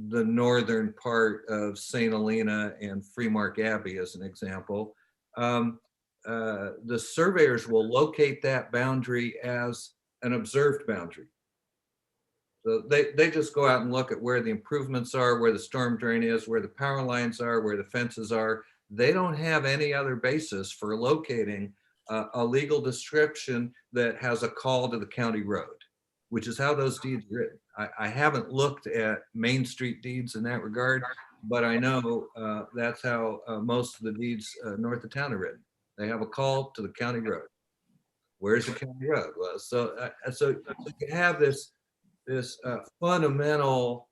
the northern part of St. Helena and Freemark Abbey, as an example. The surveyors will locate that boundary as an observed boundary. So they just go out and look at where the improvements are, where the storm drain is, where the power lines are, where the fences are. They don't have any other basis for locating a legal description that has a call to the county road, which is how those deeds are written. I haven't looked at Main Street deeds in that regard, but I know that's how most of the deeds north of town are written. They have a call to the county road. Where's the county road? Well, so you have this fundamental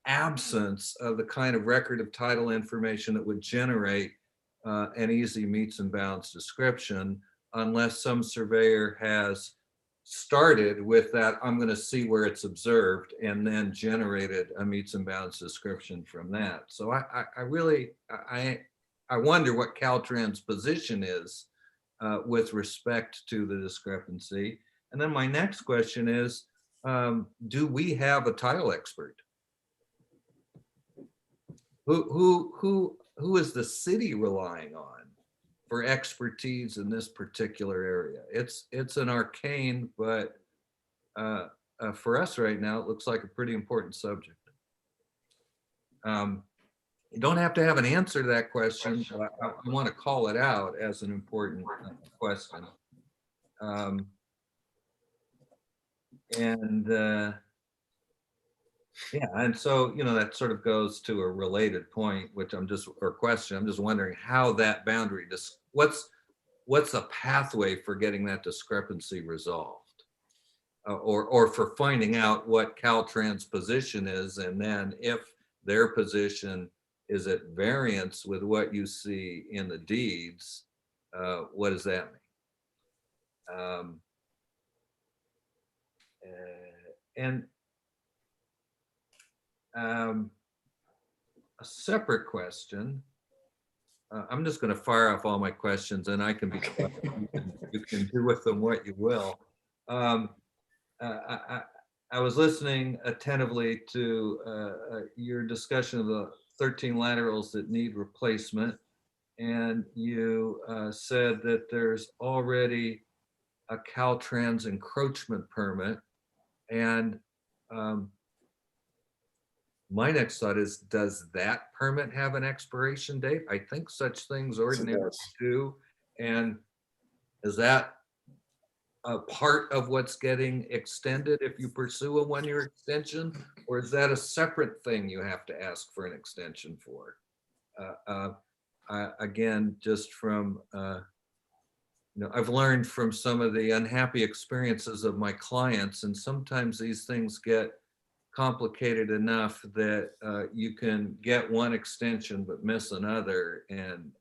absence of the kind of record of title information that would generate an easy meets and bounds description, unless some surveyor has started with that, I'm going to see where it's observed, and then generated a meets and bounds description from that. So I wonder what Caltrans' position is with respect to the discrepancy. And then my next question is, do we have a title expert? Who is the city relying on for expertise in this particular area? It's an arcane, but for us right now, it looks like a pretty important subject. You don't have to have an answer to that question, but I want to call it out as an important question. Yeah, and so, that sort of goes to a related point, which I'm just wondering how that boundary, what's a pathway for getting that discrepancy resolved? Or for finding out what Caltrans' position is, and then if their position is at variance with what you see in the deeds, what does that mean? And a separate question. I'm just going to fire off all my questions, and I can be quiet. You can do with them what you will. I was listening attentively to your discussion of the 13 laterals that need replacement, and you said that there's already a Caltrans encroachment permit, and my next thought is, does that permit have an expiration date? I think such things ordinarily do. And is that a part of what's getting extended if you pursue a one-year extension? Or is that a separate thing you have to ask for an extension for? Again, just from, I've learned from some of the unhappy experiences of my clients, and sometimes these things get complicated enough that you can get one extension but miss another, and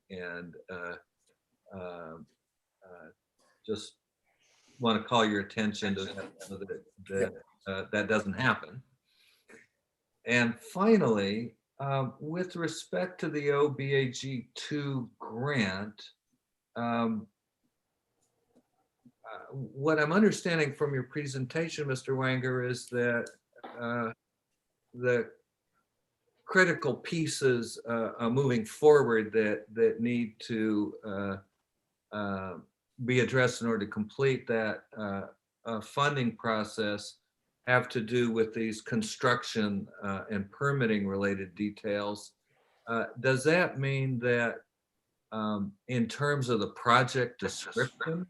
just want to call your attention to that, so that doesn't happen. And finally, with respect to the OBAG2 grant, what I'm understanding from your presentation, Mr. Wanger, is that the critical pieces moving forward that need to be addressed in order to complete that funding process have to do with these construction and permitting related details. Does that mean that in terms of the project description,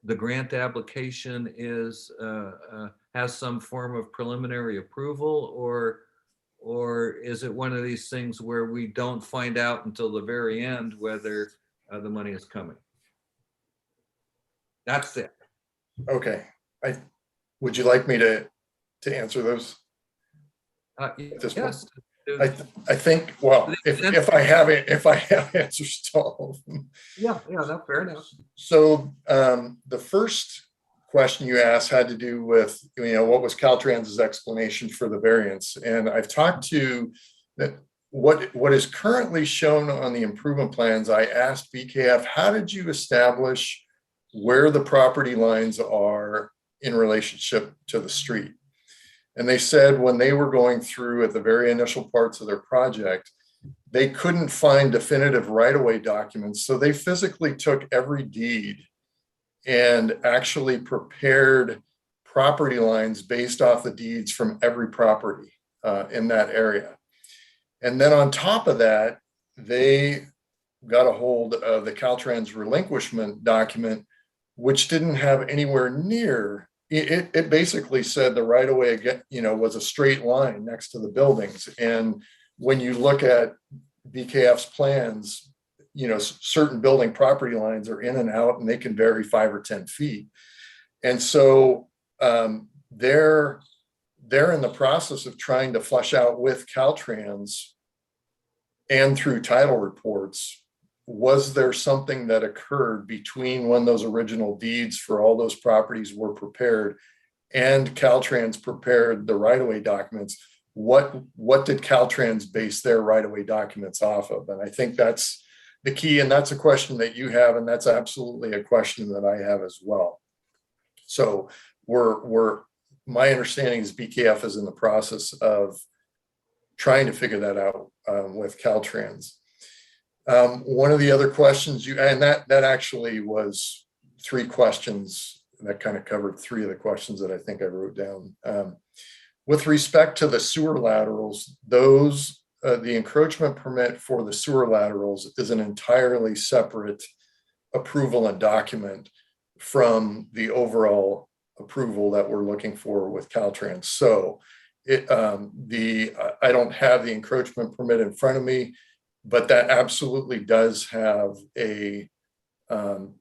the grant application has some form of preliminary approval, or is it one of these things where we don't find out until the very end whether the money is coming? That's it. Okay. Would you like me to answer those? Yes. I think, well, if I have answers to all of them. Yeah, no, fair enough. So the first question you asked had to do with, what was Caltrans's explanation for the variance? And I've talked to that what is currently shown on the improvement plans. I asked BKF, how did you establish where the property lines are in relationship to the street? And they said when they were going through at the very initial parts of their project, they couldn't find definitive right-of-way documents. So they physically took every deed and actually prepared property lines based off the deeds from every property in that area. And then on top of that, they got a hold of the Caltrans relinquishment document, which didn't have anywhere near. It basically said the right of way, was a straight line next to the buildings. And when you look at BKF's plans, certain building property lines are in and out, and they can vary 5 or 10 feet. And so they're in the process of trying to flesh out with Caltrans and through title reports, was there something that occurred between when those original deeds for all those properties were prepared and Caltrans prepared the right-of-way documents? What did Caltrans base their right-of-way documents off of? And I think that's the key, and that's a question that you have, and that's absolutely a question that I have as well. So my understanding is BKF is in the process of trying to figure that out with Caltrans. One of the other questions and that actually was 3 questions that kind of covered 3 of the questions that I think I wrote down. With respect to the sewer laterals, those, the encroachment permit for the sewer laterals is an entirely separate approval and document from the overall approval that we're looking for with Caltrans. So I don't have the encroachment permit in front of me, but that absolutely does have a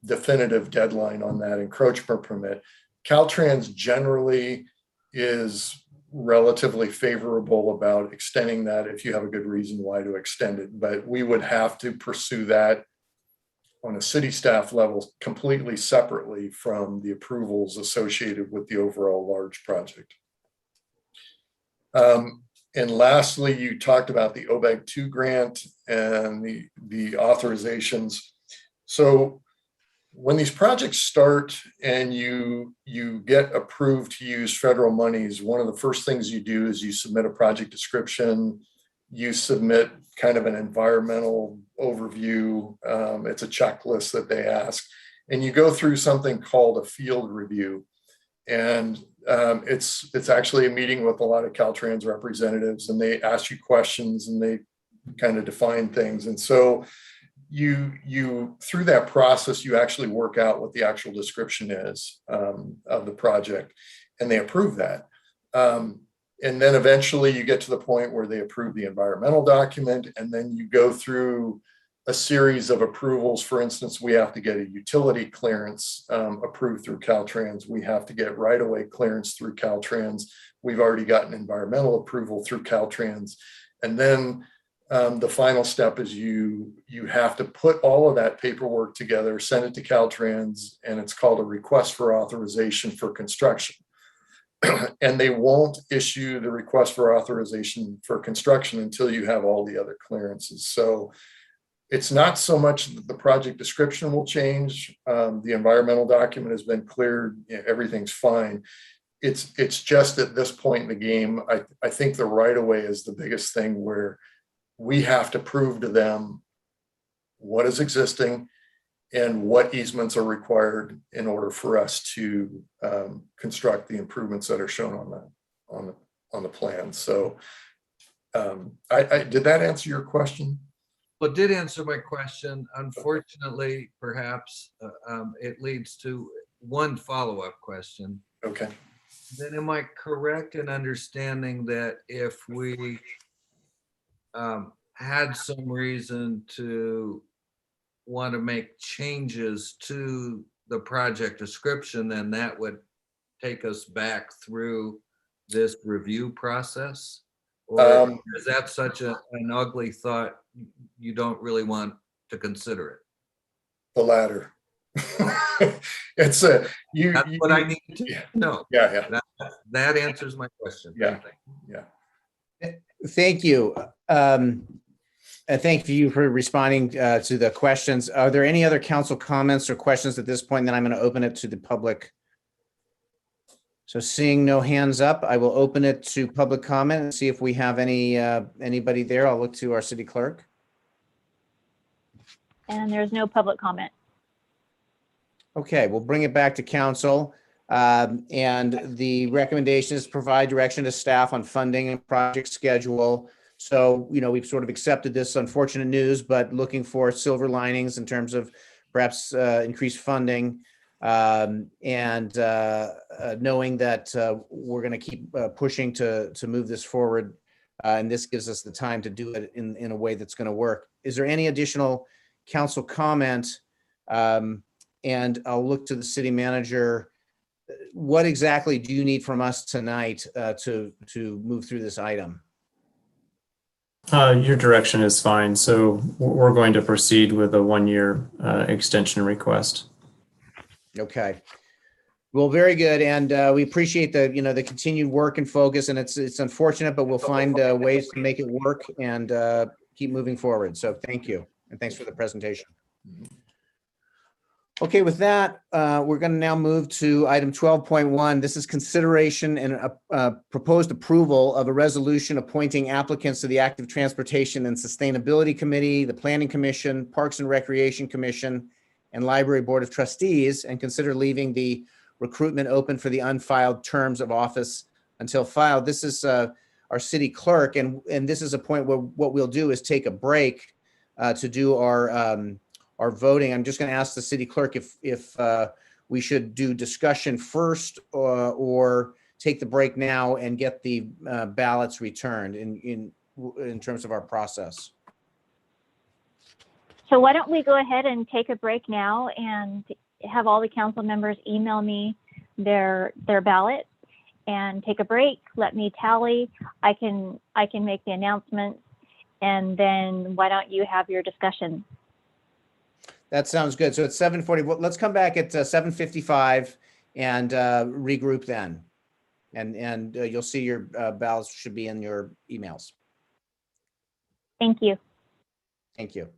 definitive deadline on that encroachment permit. Caltrans generally is relatively favorable about extending that if you have a good reason why to extend it, but we would have to pursue that on a city staff level completely separately from the approvals associated with the overall large project. And lastly, you talked about the OBEG 2 grant and the authorizations. So when these projects start and you get approved to use federal monies, one of the first things you do is you submit a project description, you submit kind of an environmental overview. It's a checklist that they ask, and you go through something called a field review. And it's actually a meeting with a lot of Caltrans representatives, and they ask you questions and they kind of define things. And so you through that process, you actually work out what the actual description is of the project, and they approve that. And then eventually you get to the point where they approve the environmental document, and then you go through a series of approvals. For instance, we have to get a utility clearance approved through Caltrans. We have to get right-of-way clearance through Caltrans. We've already gotten environmental approval through Caltrans. And then the final step is you have to put all of that paperwork together, send it to Caltrans, and it's called a request for authorization for construction. And they won't issue the request for authorization for construction until you have all the other clearances. So it's not so much that the project description will change. The environmental document has been cleared. Everything's fine. It's just at this point in the game, I think the right-of-way is the biggest thing, where we have to prove to them what is existing and what easements are required in order for us to construct the improvements that are shown on the plan. So did that answer your question? Well, it did answer my question. Unfortunately, perhaps it leads to one follow-up question. Okay. Then am I correct in understanding that if we had some reason to want to make changes to the project description, then that would take us back through this review process? Or is that such an ugly thought you don't really want to consider it? The latter. It's That's what I need to know. Yeah. That answers my question. Yeah. Thank you. Thank you for responding to the questions. Are there any other council comments or questions at this point? Then I'm going to open it to the public. So seeing no hands up, I will open it to public comment and see if we have anybody there. I'll look to our city clerk. And there's no public comment. Okay, we'll bring it back to council. And the recommendation is provide direction to staff on funding and project schedule. So, we've sort of accepted this unfortunate news, but looking for silver linings in terms of perhaps increased funding, and knowing that we're going to keep pushing to move this forward. And this gives us the time to do it in a way that's going to work. Is there any additional council comment? And I'll look to the city manager. What exactly do you need from us tonight to move through this item? Your direction is fine. So we're going to proceed with a 1-year extension request. Okay. Well, very good. And we appreciate the continued work and focus, and it's unfortunate, but we'll find ways to make it work and keep moving forward. So thank you. And thanks for the presentation. Okay, with that, we're going to now move to item 12.1. This is consideration and proposed approval of a resolution appointing applicants to the Active Transportation and Sustainability Committee, the Planning Commission, Parks and Recreation Commission, and Library Board of Trustees, and consider leaving the recruitment open for the unfiled terms of office until filed. This is our city clerk, and this is a point where what we'll do is take a break to do our voting. I'm just going to ask the city clerk if we should do discussion first or take the break now and get the ballots returned in terms of our process. So why don't we go ahead and take a break now and have all the council members email me their ballot and take a break. Let me tally. I can make the announcements, and then why don't you have your discussion? That sounds good. So it's 7:40. Well, let's come back at 7:55 and regroup then. And you'll see your ballots should be in your emails. Thank you. Thank you.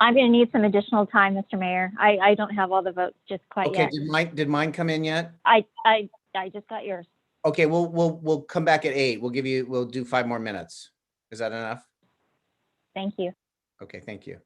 I'm going to need some additional time, Mr. Mayor. I don't have all the votes just quite Okay, yet. did mine come in yet? I just got yours. Okay, we'll come back at 8. We'll do 5 more minutes. Is that enough? Thank you. Okay, thank you.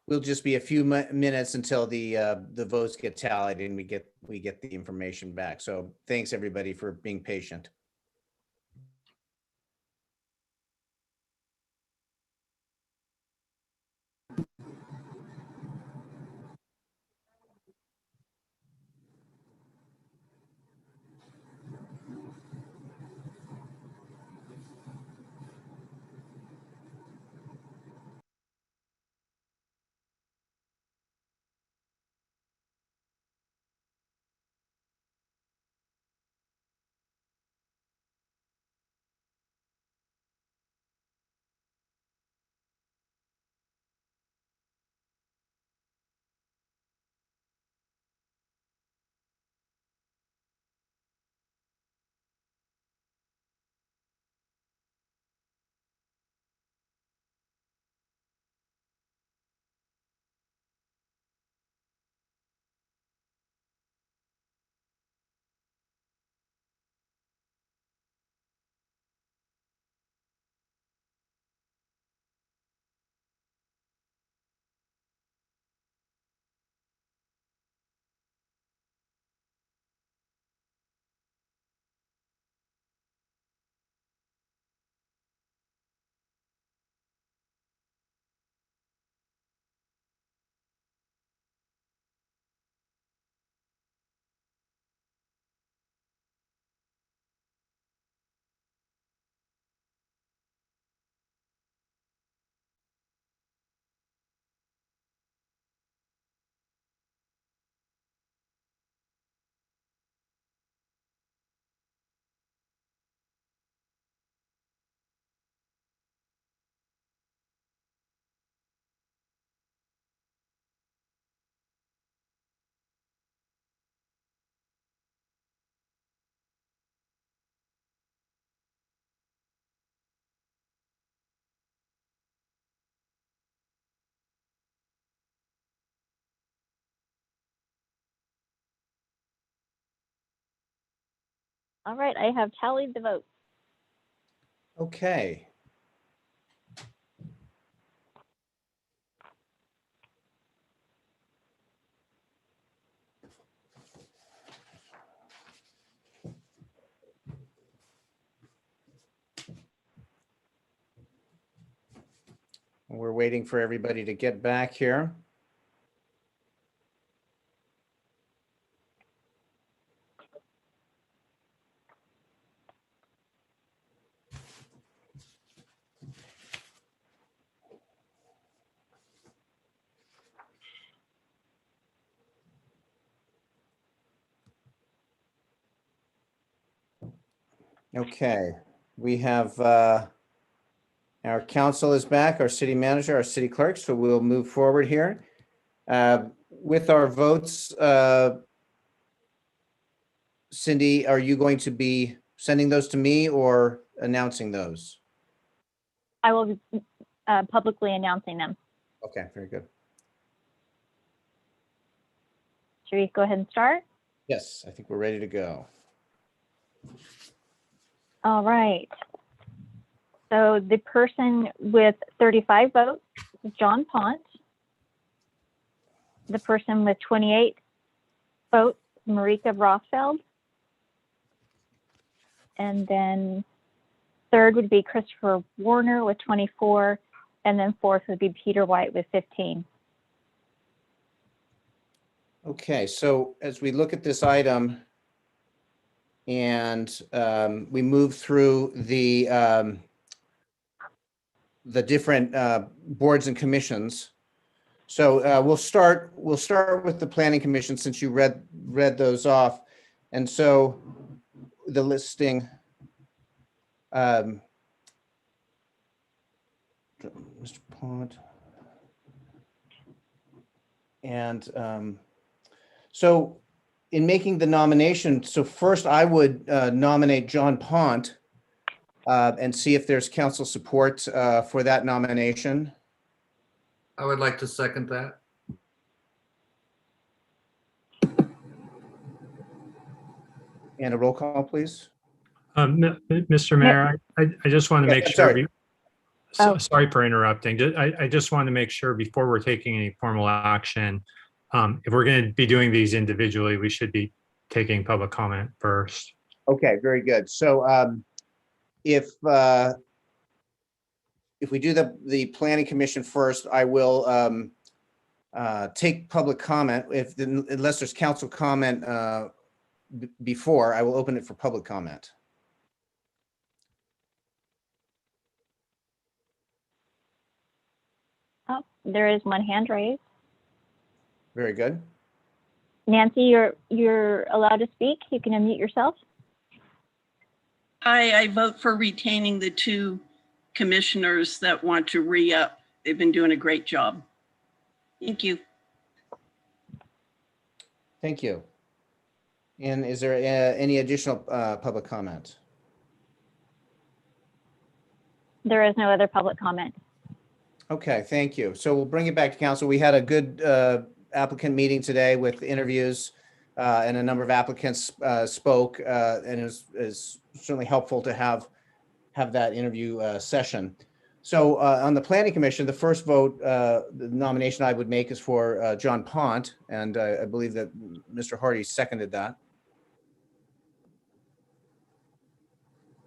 We'll just be a few minutes until the votes get tallied and we get the information back. So thanks everybody for being patient. All right, I have tallied the vote. Okay. We're waiting for everybody to get back here. Okay, we have our council is back, our city manager, our city clerk, so we'll move forward here. With our votes, Cindy, are you going to be sending those to me or announcing those? I will be publicly announcing them. Okay, very good. Should we go ahead and start? Yes, I think we're ready to go. All right. So the person with 35 votes is John Pont. The person with 28 votes, Marika Rothfeld. And then third would be Christopher Warner with 24. And then fourth would be Peter White with 15. Okay, so as we look at this item and we move through the different boards and commissions. So we'll start with the Planning Commission since you read those off. And so the listing, Mr. Pont. And so in making the nomination, so first I would nominate John Pont and see if there's council support for that nomination. I would like to second that. And a roll call, please. Mr. Mayor, I just want to Yes, make I'm sure. sorry. Sorry for interrupting. I just want to make sure before we're taking any formal action, if we're going to be doing these individually, we should be taking public comment first. Okay, very good. So if we do the Planning Commission first, I will take public comment. Unless there's council comment before, I will open it for public comment. Oh, there is one hand raised. Very good. Nancy, you're allowed to speak. You can unmute yourself. I vote for retaining the two commissioners that want to re-up. They've been doing a great job. Thank you. Thank you. And is there any additional public comment? There is no other public comment. Okay, thank you. So we'll bring it back to council. We had a good applicant meeting today with interviews and a number of applicants spoke and it was certainly helpful to have that interview session. So on the Planning Commission, the first vote, the nomination I would make is for John Pont, and I believe that Mr. Hardy seconded that.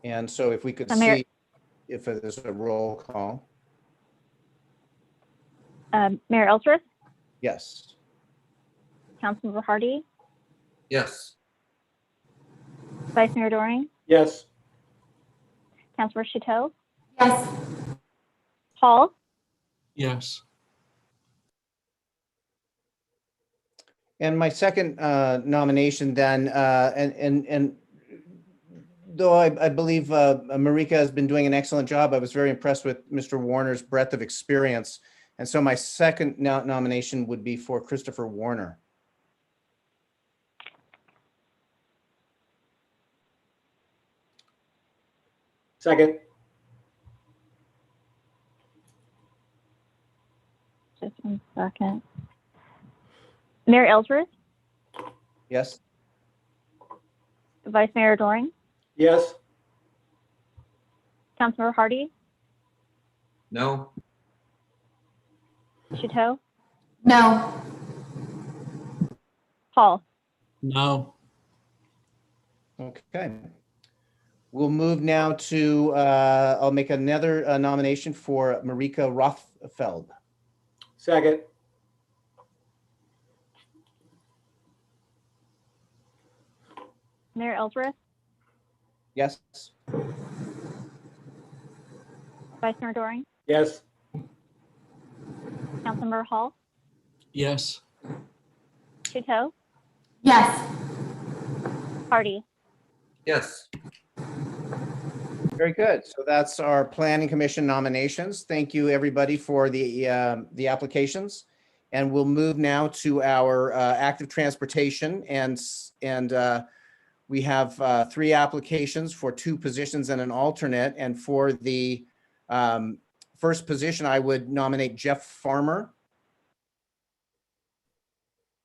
And so if we could see if there's a roll call. Mayor Ellsworth? Yes. Councilmember Hardy? Yes. Vice Mayor Doring? Yes. Councilmember Chateau? Yes. Paul? Yes. And my second nomination then, and though I believe Marika has been doing an excellent job, I was very impressed with Mr. Warner's breadth of experience. And so my second nomination would be for Christopher Warner. Second. Just 1 second. Mayor Ellsworth? Yes. Vice Mayor Doring? Yes. Councilmember Hardy, No. Chateau, No. Paul. No. Okay. We'll move now to, I'll make another nomination for Marika Rothfeld. Second. Mayor Ellsworth, Yes. Vice Mayor Doring, Yes. Councilmember Hall, Yes. Chateau, Yes. Hardy. Yes. Very good. So that's our Planning Commission nominations. Thank you, everybody, for the applications. And we'll move now to our active transportation, and we have 3 applications for 2 positions and an alternate. And for the first position, I would nominate Jeff Farmer.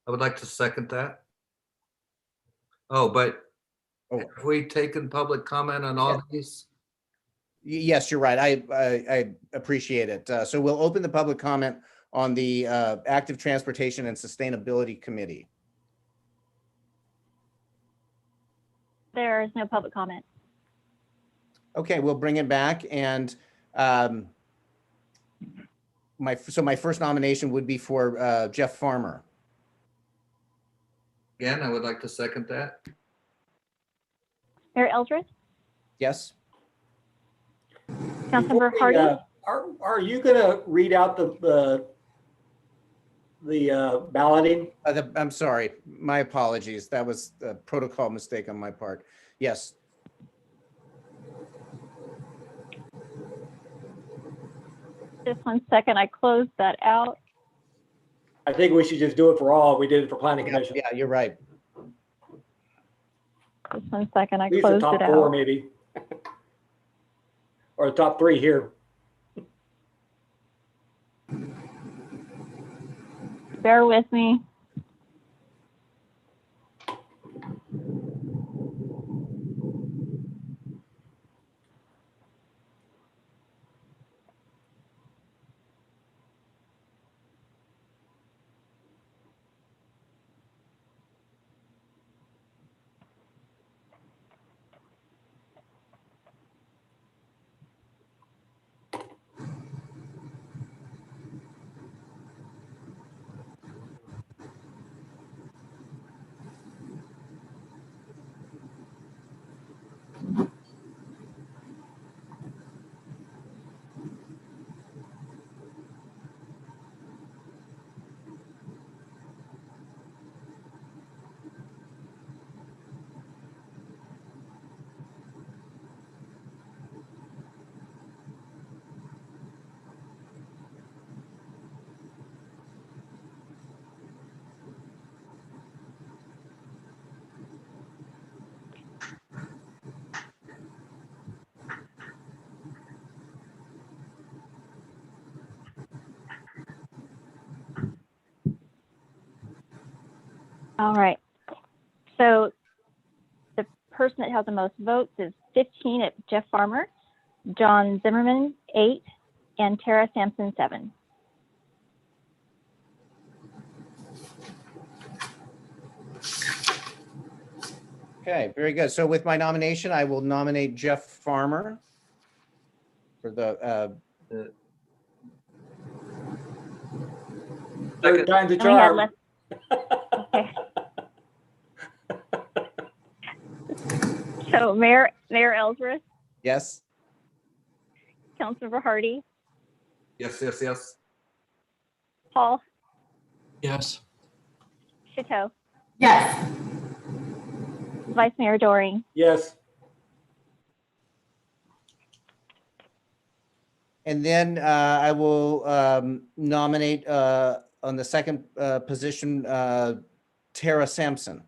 I would like to second that. Oh, but Oh. have we taken public comment on all these? Yes, you're right. I appreciate it. So we'll open the public comment on the Active Transportation and Sustainability Committee. There is no public comment. Okay, we'll bring it back. And my first nomination would be for Jeff Farmer. Again, I would like to second that. Mayor Ellsworth, Yes. Councilmember Before we, Hardy, Are you going to read out the balloting? I'm sorry. My apologies. That was a protocol mistake on my part. Yes. just 1 second. I closed that out. I think we should just do it for all. We did it for Planning Commission. Yeah, you're right. Just 1 second. I At least the closed top it 4 out. maybe. Or the top 3 here. Bear with me. All right. So the person that has the most votes is 15 at Jeff Farmer, John Zimmerman, 8, and Tara Sampson, 7. Okay, very good. So with my nomination, I will nominate Jeff Farmer for the Third time's a And we had charm. less. Okay. So Mayor Ellsworth, yes. Councilmember Hardy, Yes, yes, yes. Paul, Yes. Chateau, Yes. Vice Mayor Doring, Yes. And then I will nominate on the second position, Tara Sampson.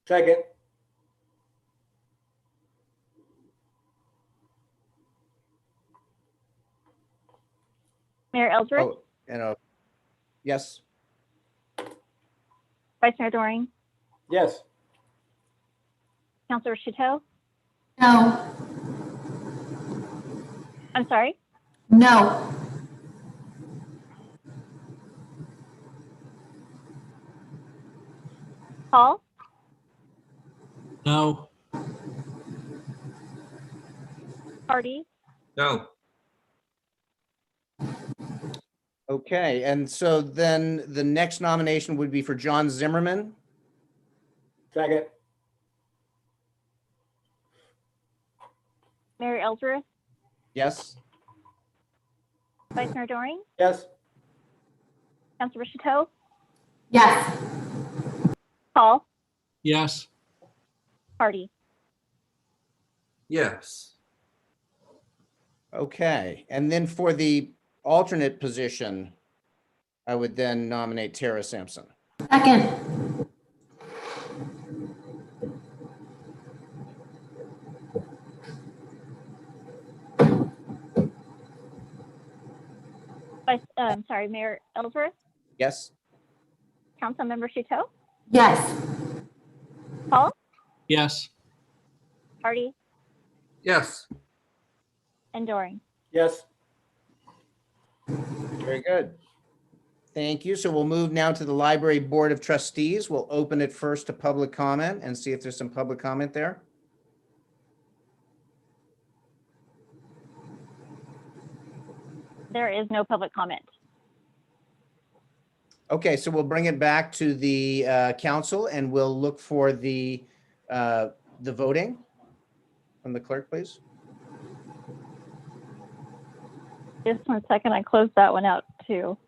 Second. Mayor Ellsworth, Oh, and yes. Vice Mayor Doring, Yes. Councilor Chateau? No. I'm sorry? No. Paul? No. Hardy? No. Okay, and so then the next nomination would be for John Zimmerman. Second. Mayor Ellsworth? Yes. Vice Mayor Doring? Yes. Councilor Chateau? Yes. Paul? Yes. Hardy? Yes. Okay, and then for the alternate position, I would then nominate Tara Sampson. Second. Sorry, Mayor Ellsworth? Yes. Councilmember Chateau? Yes. Paul? Yes. Hardy? Yes. And Doring? Yes. Very good. Thank you. So we'll move now to the Library Board of Trustees. We'll open it first to public comment and see if there's some public comment there. There is no public comment. Okay, so we'll bring it back to the council and we'll look for the voting from the clerk, please. Just 1 second, I closed that one out too.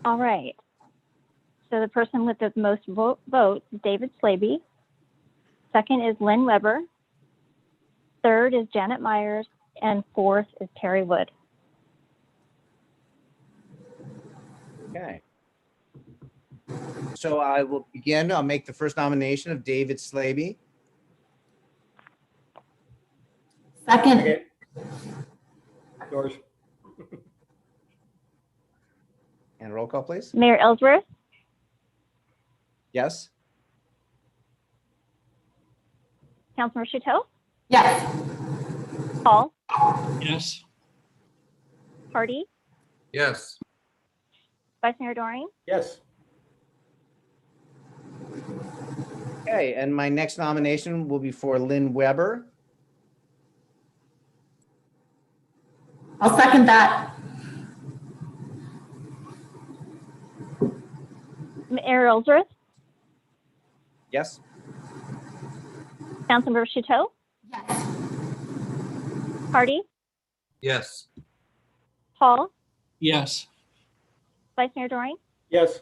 All right. So the person with the most votes is David Slaby. Second is Lynn Weber. Third is Janet Myers. And fourth is Terry Wood. Okay. So I will begin. I'll make the first nomination of David Slaby. Second. Okay. Yours. And roll call, please. Mayor Ellsworth? Yes. Councilmember Chateau? Yes. Paul? Yes. Hardy? Yes. Vice Mayor Doring? Yes. Okay, and my next nomination will be for Lynn Weber. I'll second that. Mayor Ellsworth? Yes. Councilmember Chateau? Yes. Hardy? Yes. Paul? Yes. Vice Mayor Doring? Yes.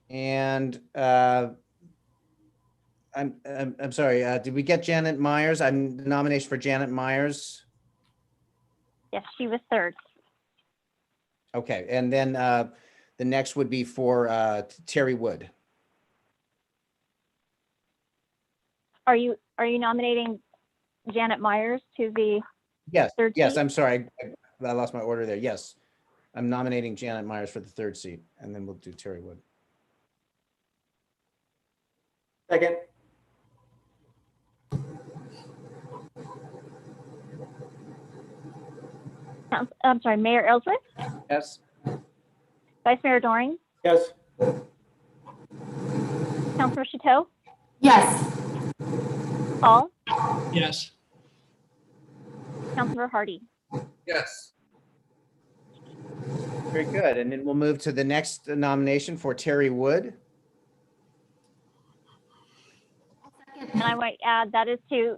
And I'm sorry, did we get Janet Myers? I'm nomination for Janet Myers. Yes, she was third. Okay, and then the next would be for Terry Wood. Are you nominating Janet Myers to the Yes, Third yes, seat? I'm sorry. I lost my order there. Yes. I'm nominating Janet Myers for the third seat, and then we'll do Terry Wood. Second. I'm sorry, Mayor Ellsworth, Yes. Vice Mayor Doring, Yes. Councilor Chateau, Yes. Paul, Yes. Councilor Hardy. Yes. Very good. And then we'll move to the next nomination for Terry Wood. And I might add that is to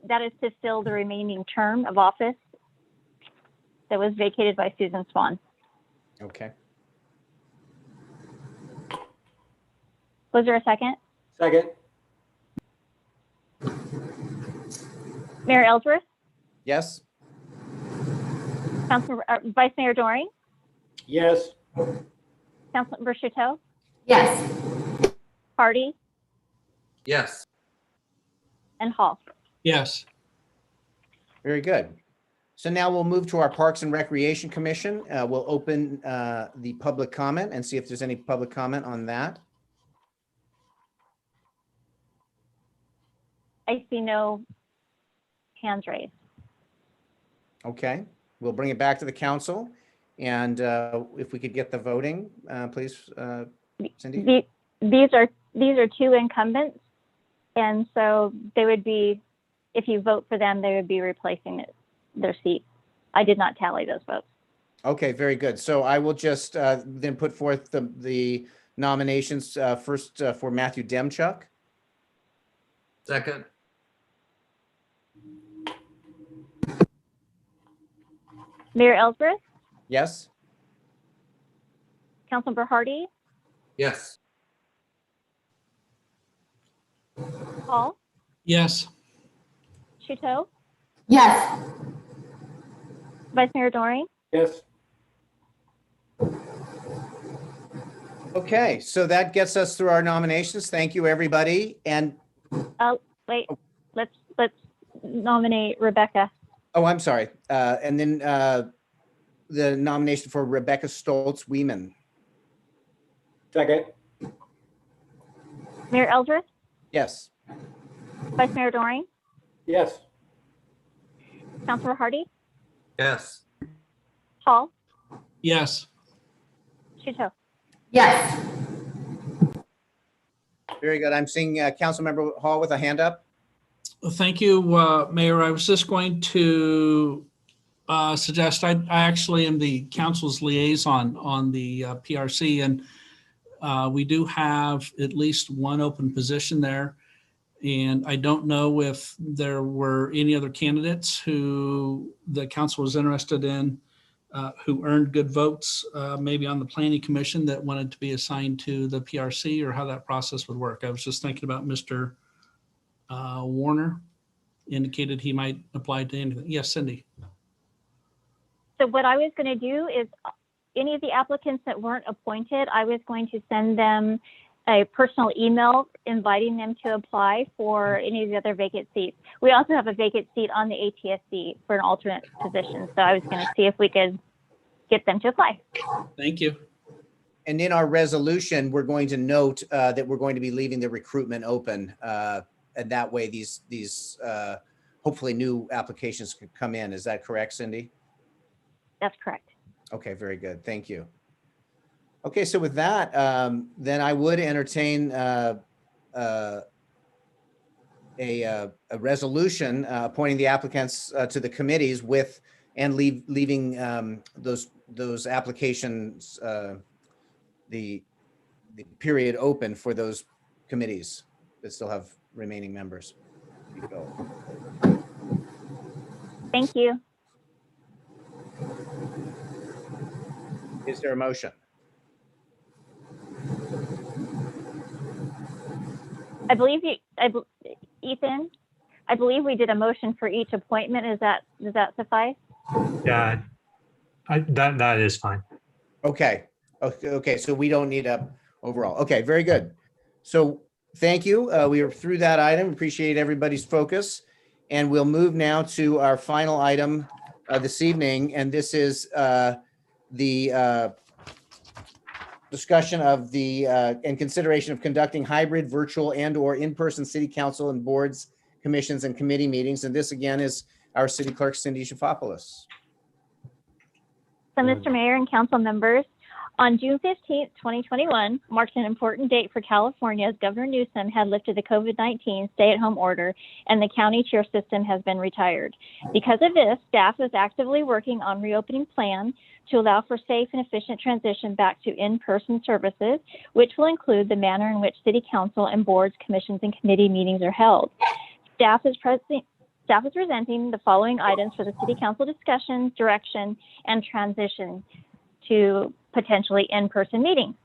fill the remaining term of office that was vacated by Susan Swan. Okay. Was there a second? Second. Mayor Ellsworth, Yes. Vice Mayor Doring, Yes. Councilor Chateau, Yes. Hardy, Yes. and Hall. Yes. Very good. So now we'll move to our Parks and Recreation Commission. We'll open the public comment and see if there's any public comment on that. I see no hands raised. Okay, we'll bring it back to the council. And if we could get the voting, please, Cindy? These are two incumbents, and so they would be, if you vote for them, they would be replacing their seat. I did not tally those votes. Okay, very good. So I will just then put forth the nominations first for Matthew Demchuk. Second. Mayor Ellsworth, Yes? Councilmember Hardy, Yes. Hall, Yes. Chateau, Yes. Vice Mayor Doring, Yes. Okay, so that gets us through our nominations. Thank you, everybody. And, wait, let's nominate Rebecca. oh, I'm sorry. And then the nomination for Rebecca Stoltz-Weeman. Second. Mayor Ellsworth, Yes. Vice Mayor Doring, Yes. Councilor Hardy, Yes. Hall, Yes. Chateau. Yes. Very good. I'm seeing Councilmember Hall with a hand up. Well, thank you, Mayor. I was just going to suggest, I actually am the council's liaison on the PRC, and we do have at least one open position there. And I don't know if there were any other candidates who the council was interested in, who earned good votes, maybe on the planning commission, that wanted to be assigned to the PRC, or how that process would work. I was just thinking about Mr. Warner indicated he might apply to anything. Yes, Cindy. So what I was going to do is any of the applicants that weren't appointed, I was going to send them a personal email inviting them to apply for any of the other vacant seats. We also have a vacant seat on the ATSC for an alternate position. So I was going to see if we could get them to apply. Thank you. And in our resolution, we're going to note that we're going to be leaving the recruitment open. And that way these hopefully new applications could come in. Is that correct, Cindy? That's correct. Okay, very good. Thank you. Okay, so with that, then I would entertain a resolution appointing the applicants to the committees with and leaving those applications the period open for those committees that still have remaining members. You go. Thank you. Is there a motion? Ethan, I believe we did a motion for each appointment. Does that suffice? Yeah, that is fine. Okay. Okay. So we don't need a overall. Okay. Very good. So thank you. We are through that item. Appreciate everybody's focus. And we'll move now to our final item this evening, and this is the discussion of the and consideration of conducting hybrid, virtual, and/or in-person city council and boards, commissions, and committee meetings. And this again is our city clerk, Cindy Shafopoulos. So, Mr. Mayor and council members, on June 15th, 2021 marked an important date for California as Governor Newsom had lifted the COVID-19 stay-at-home order and the county chair system has been retired. Because of this, staff is actively working on reopening plans to allow for safe and efficient transition back to in-person services, which will include the manner in which city council and boards, commissions, and committee meetings are held. Staff is presenting the following items for the city council discussion, direction, and transition to potentially in-person meetings.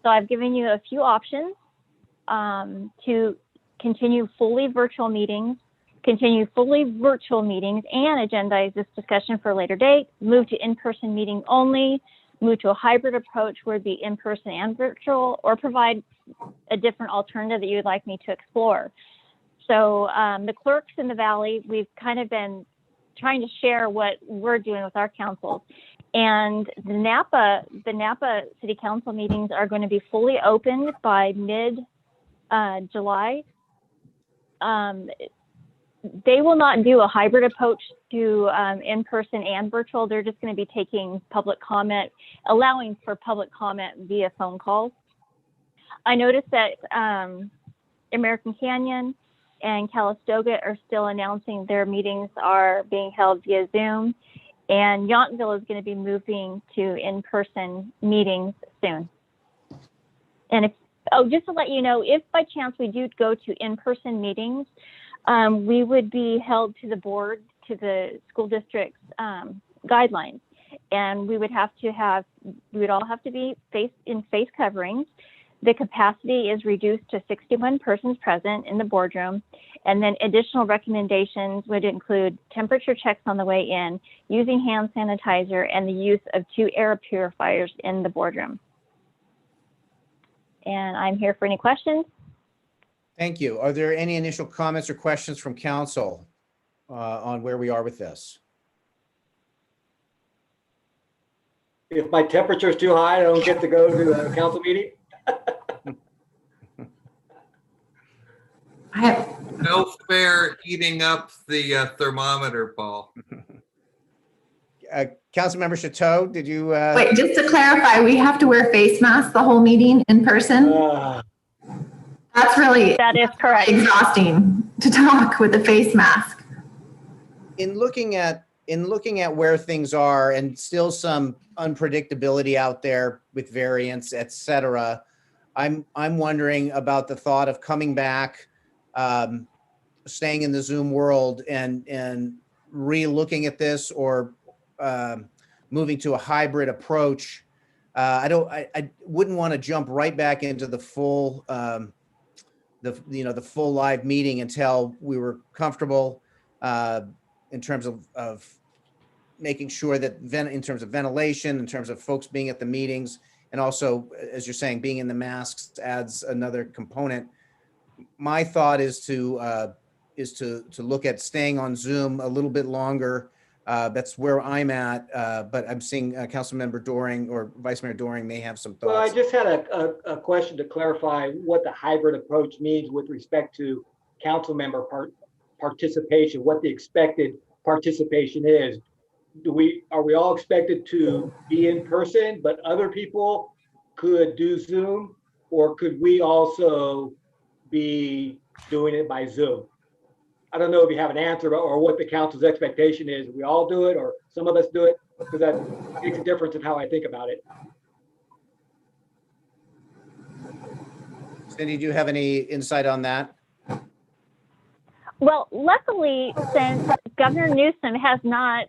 So I've given you a few options to continue fully virtual meetings, and agendize this discussion for a later date, move to in-person meeting only, move to a hybrid approach where it'd be in-person and virtual, or provide a different alternative that you would like me to explore. So the clerks in the Valley, we've kind of been trying to share what we're doing with our councils. And the Napa City Council meetings are going to be fully open by mid-July. They will not do a hybrid approach to in-person and virtual. They're just going to be taking public comment, allowing for public comment via phone calls. I noticed that American Canyon and Calistoga are still announcing their meetings are being held via Zoom. And Yountville is going to be moving to in-person meetings soon. And just to let you know, if by chance we do go to in-person meetings, we would be held to the board, to the school district's guidelines. And we would all have to be face coverings. The capacity is reduced to 61 persons present in the boardroom. And then additional recommendations would include temperature checks on the way in, using hand sanitizer, and the use of 2 air purifiers in the boardroom. And I'm here for any questions. Thank you. Are there any initial comments or questions from council on where we are with this? If my temperature is too high, I don't get to go to the council meeting. I have, No fair heating up the thermometer, Paul. Councilmember Chateau, did you? wait, just to clarify, we have to wear face masks the whole meeting in person? That is correct. Exhausting to talk with a face mask. In looking at where things are and still some unpredictability out there with variants, et cetera, I'm wondering about the thought of coming back, staying in the Zoom world and re-looking at this, or moving to a hybrid approach. I wouldn't want to jump right back into the full the full live meeting until we were comfortable in terms of making sure that in terms of ventilation, in terms of folks being at the meetings, and also, as you're saying, being in the masks adds another component. My thought is to look at staying on Zoom a little bit longer. That's where I'm at, but I'm seeing Councilmember Doring or Vice Mayor Doring may have some thoughts. Well, I just had a question to clarify what the hybrid approach means with respect to council member participation, what the expected participation is. Are we all expected to be in person, but other people could do Zoom, or could we also be doing it by Zoom? I don't know if you have an answer or what the council's expectation is. We all do it, or some of us do it, because that makes a difference in how I think about it. Cindy, do you have any insight on that? Well, luckily, since Governor Newsom has not,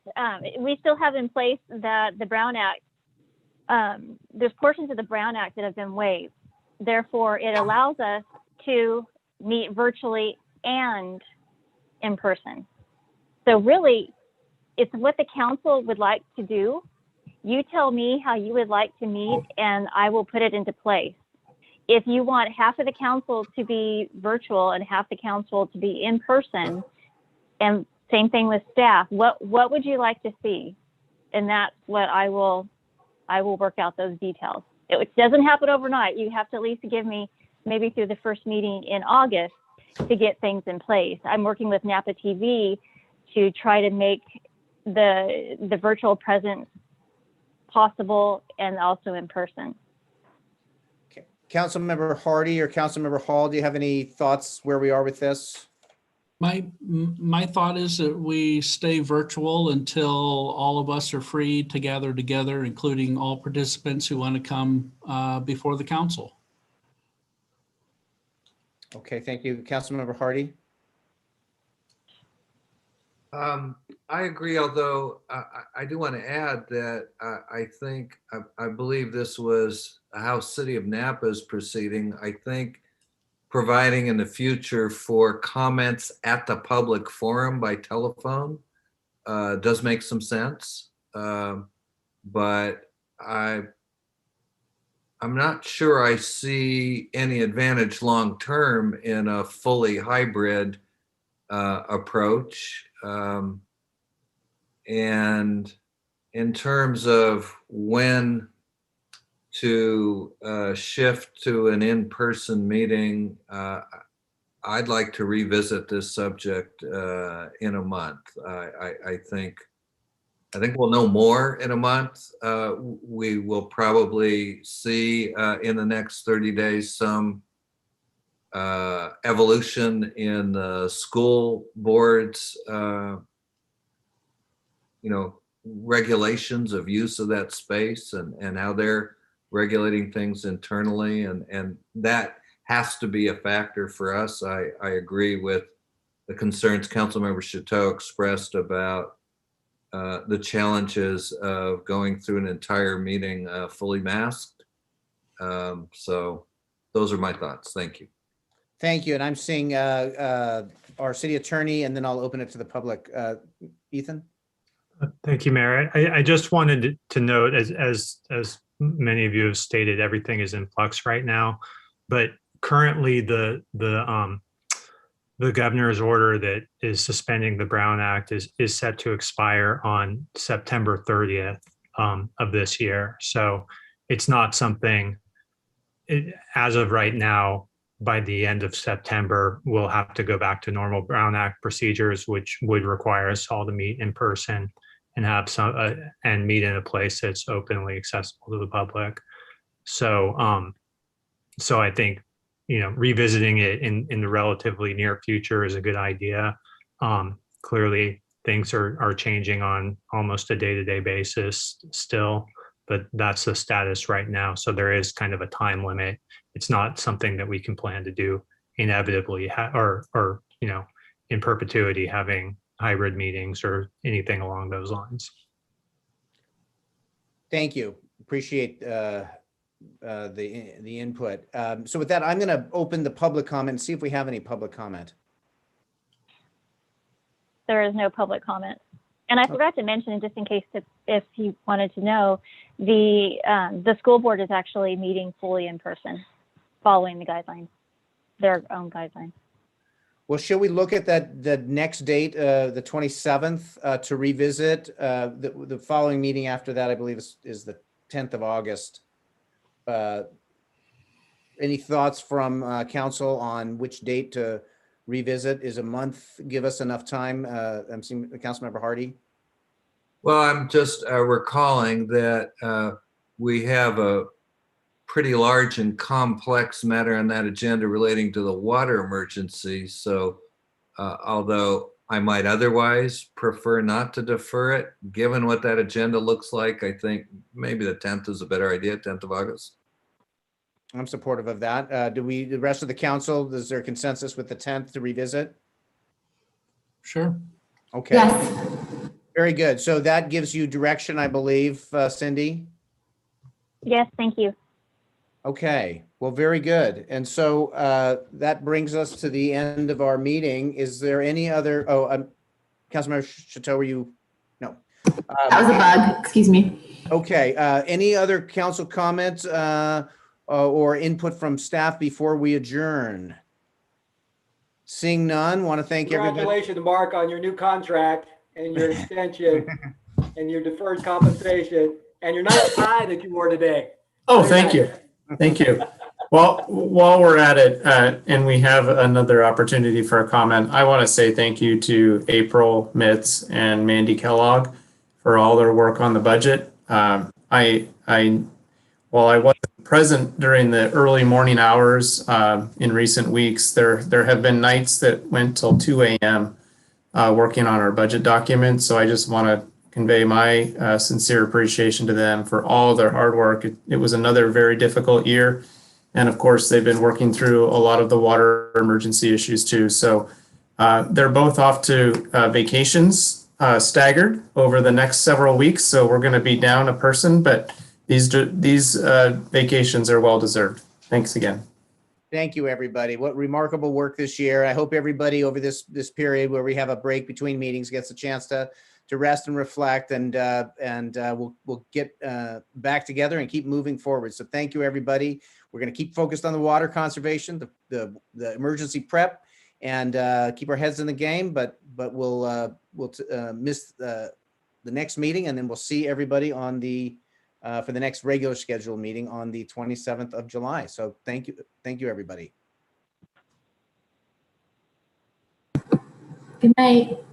we still have in place the Brown Act. There's portions of the Brown Act that have been waived. Therefore, it allows us to meet virtually and in person. So really, it's what the council would like to do. You tell me how you would like to meet, and I will put it into place. If you want half of the council to be virtual and half the council to be in person, and Same thing with staff. What would you like to see? And that's what I will work out those details. It doesn't happen overnight. You have to at least give me maybe through the first meeting in August to get things in place. I'm working with Napa TV to try to make the virtual presence possible and also in person. Okay. Councilmember Hardy or Councilmember Hall, do you have any thoughts where we are with this? My thought is that we stay virtual until all of us are free to gather together, including all participants who want to come before the council. Okay, thank you. Councilmember Hardy? I agree, although I do want to add that I believe this was how City of Napa is proceeding. I think providing in the future for comments at the public forum by telephone does make some sense. But I'm not sure I see any advantage long-term in a fully hybrid approach. And in terms of when to shift to an in-person meeting, I'd like to revisit this subject in a month. I think we'll know more in a month. We will probably see in the next 30 days some evolution in the school boards, regulations of use of that space and how they're regulating things internally. And that has to be a factor for us. I agree with the concerns Councilmember Chateau expressed about the challenges of going through an entire meeting fully masked. So those are my thoughts. Thank you. Thank you. And I'm seeing our city attorney, and then I'll open it to the public. Ethan? Thank you, Mayor. I just wanted to note, as many of you have stated, everything is in flux right now. But currently, the governor's order that is suspending the Brown Act is set to expire on September 30th of this year. So it's not something, as of right now, by the end of September, we'll have to go back to normal Brown Act procedures, which would require us all to meet in person and have and meet in a place that's openly accessible to the public. So, so I think, revisiting it in the relatively near future is a good idea. Clearly, things are changing on almost a day-to-day basis still, but that's the status right now. So there is kind of a time limit. It's not something that we can plan to do inevitably or in perpetuity, having hybrid meetings or anything along those lines. Thank you. Appreciate the input. So with that, I'm going to open the public comment and see if we have any public comment. There is no public comment. And I forgot to mention, just in case if you wanted to know, the school board is actually meeting fully in person, following the guidelines, their own guidelines. Well, should we look at the next date, the 27th, to revisit? The following meeting after that, I believe, is the 10th of August. Any thoughts from council on which date to revisit? Is a month give us enough time? I'm seeing Councilmember Hardy. Well, I'm just recalling that we have a pretty large and complex matter on that agenda relating to the water emergency. So although I might otherwise prefer not to defer it, given what that agenda looks like, I think maybe the 10th is a better idea, 10th of August. I'm supportive of that. The rest of the council, is there consensus with the 10th to revisit? Sure. Okay. Yes. Very good. So that gives you direction, I believe, Cindy? Yes, thank you. Okay, well, very good. And so that brings us to the end of our meeting. Is there any other, Councilmember Chateau, were you? No. That was a bug, excuse me. Okay, any other council comments or input from staff before we adjourn? Seeing none, want to thank everybody. Congratulations, Mark, on your new contract and your extension and your deferred compensation and your nice tie that you wore today. Oh, Very thank nice. you. Thank you. Well, while we're at it, and we have another opportunity for a comment, I want to say thank you to April Mitz and Mandy Kellogg for all their work on the budget. While I wasn't present during the early morning hours in recent weeks, there have been nights that went till 2 a.m. Working on our budget document. So I just want to convey my sincere appreciation to them for all their hard work. It was another very difficult year. And of course, they've been working through a lot of the water emergency issues too. So they're both off to vacations staggered over the next several weeks. So we're going to be down a person, but these vacations are well deserved. Thanks again. Thank you, everybody. What remarkable work this year. I hope everybody over this period where we have a break between meetings gets a chance to rest and reflect, and we'll get back together and keep moving forward. So thank you, everybody. We're going to keep focused on the water conservation, the emergency prep, and keep our heads in the game. But we'll miss the next meeting, and then we'll see everybody on the for the next regular scheduled meeting on the 27th of July. So thank you, everybody. Good night.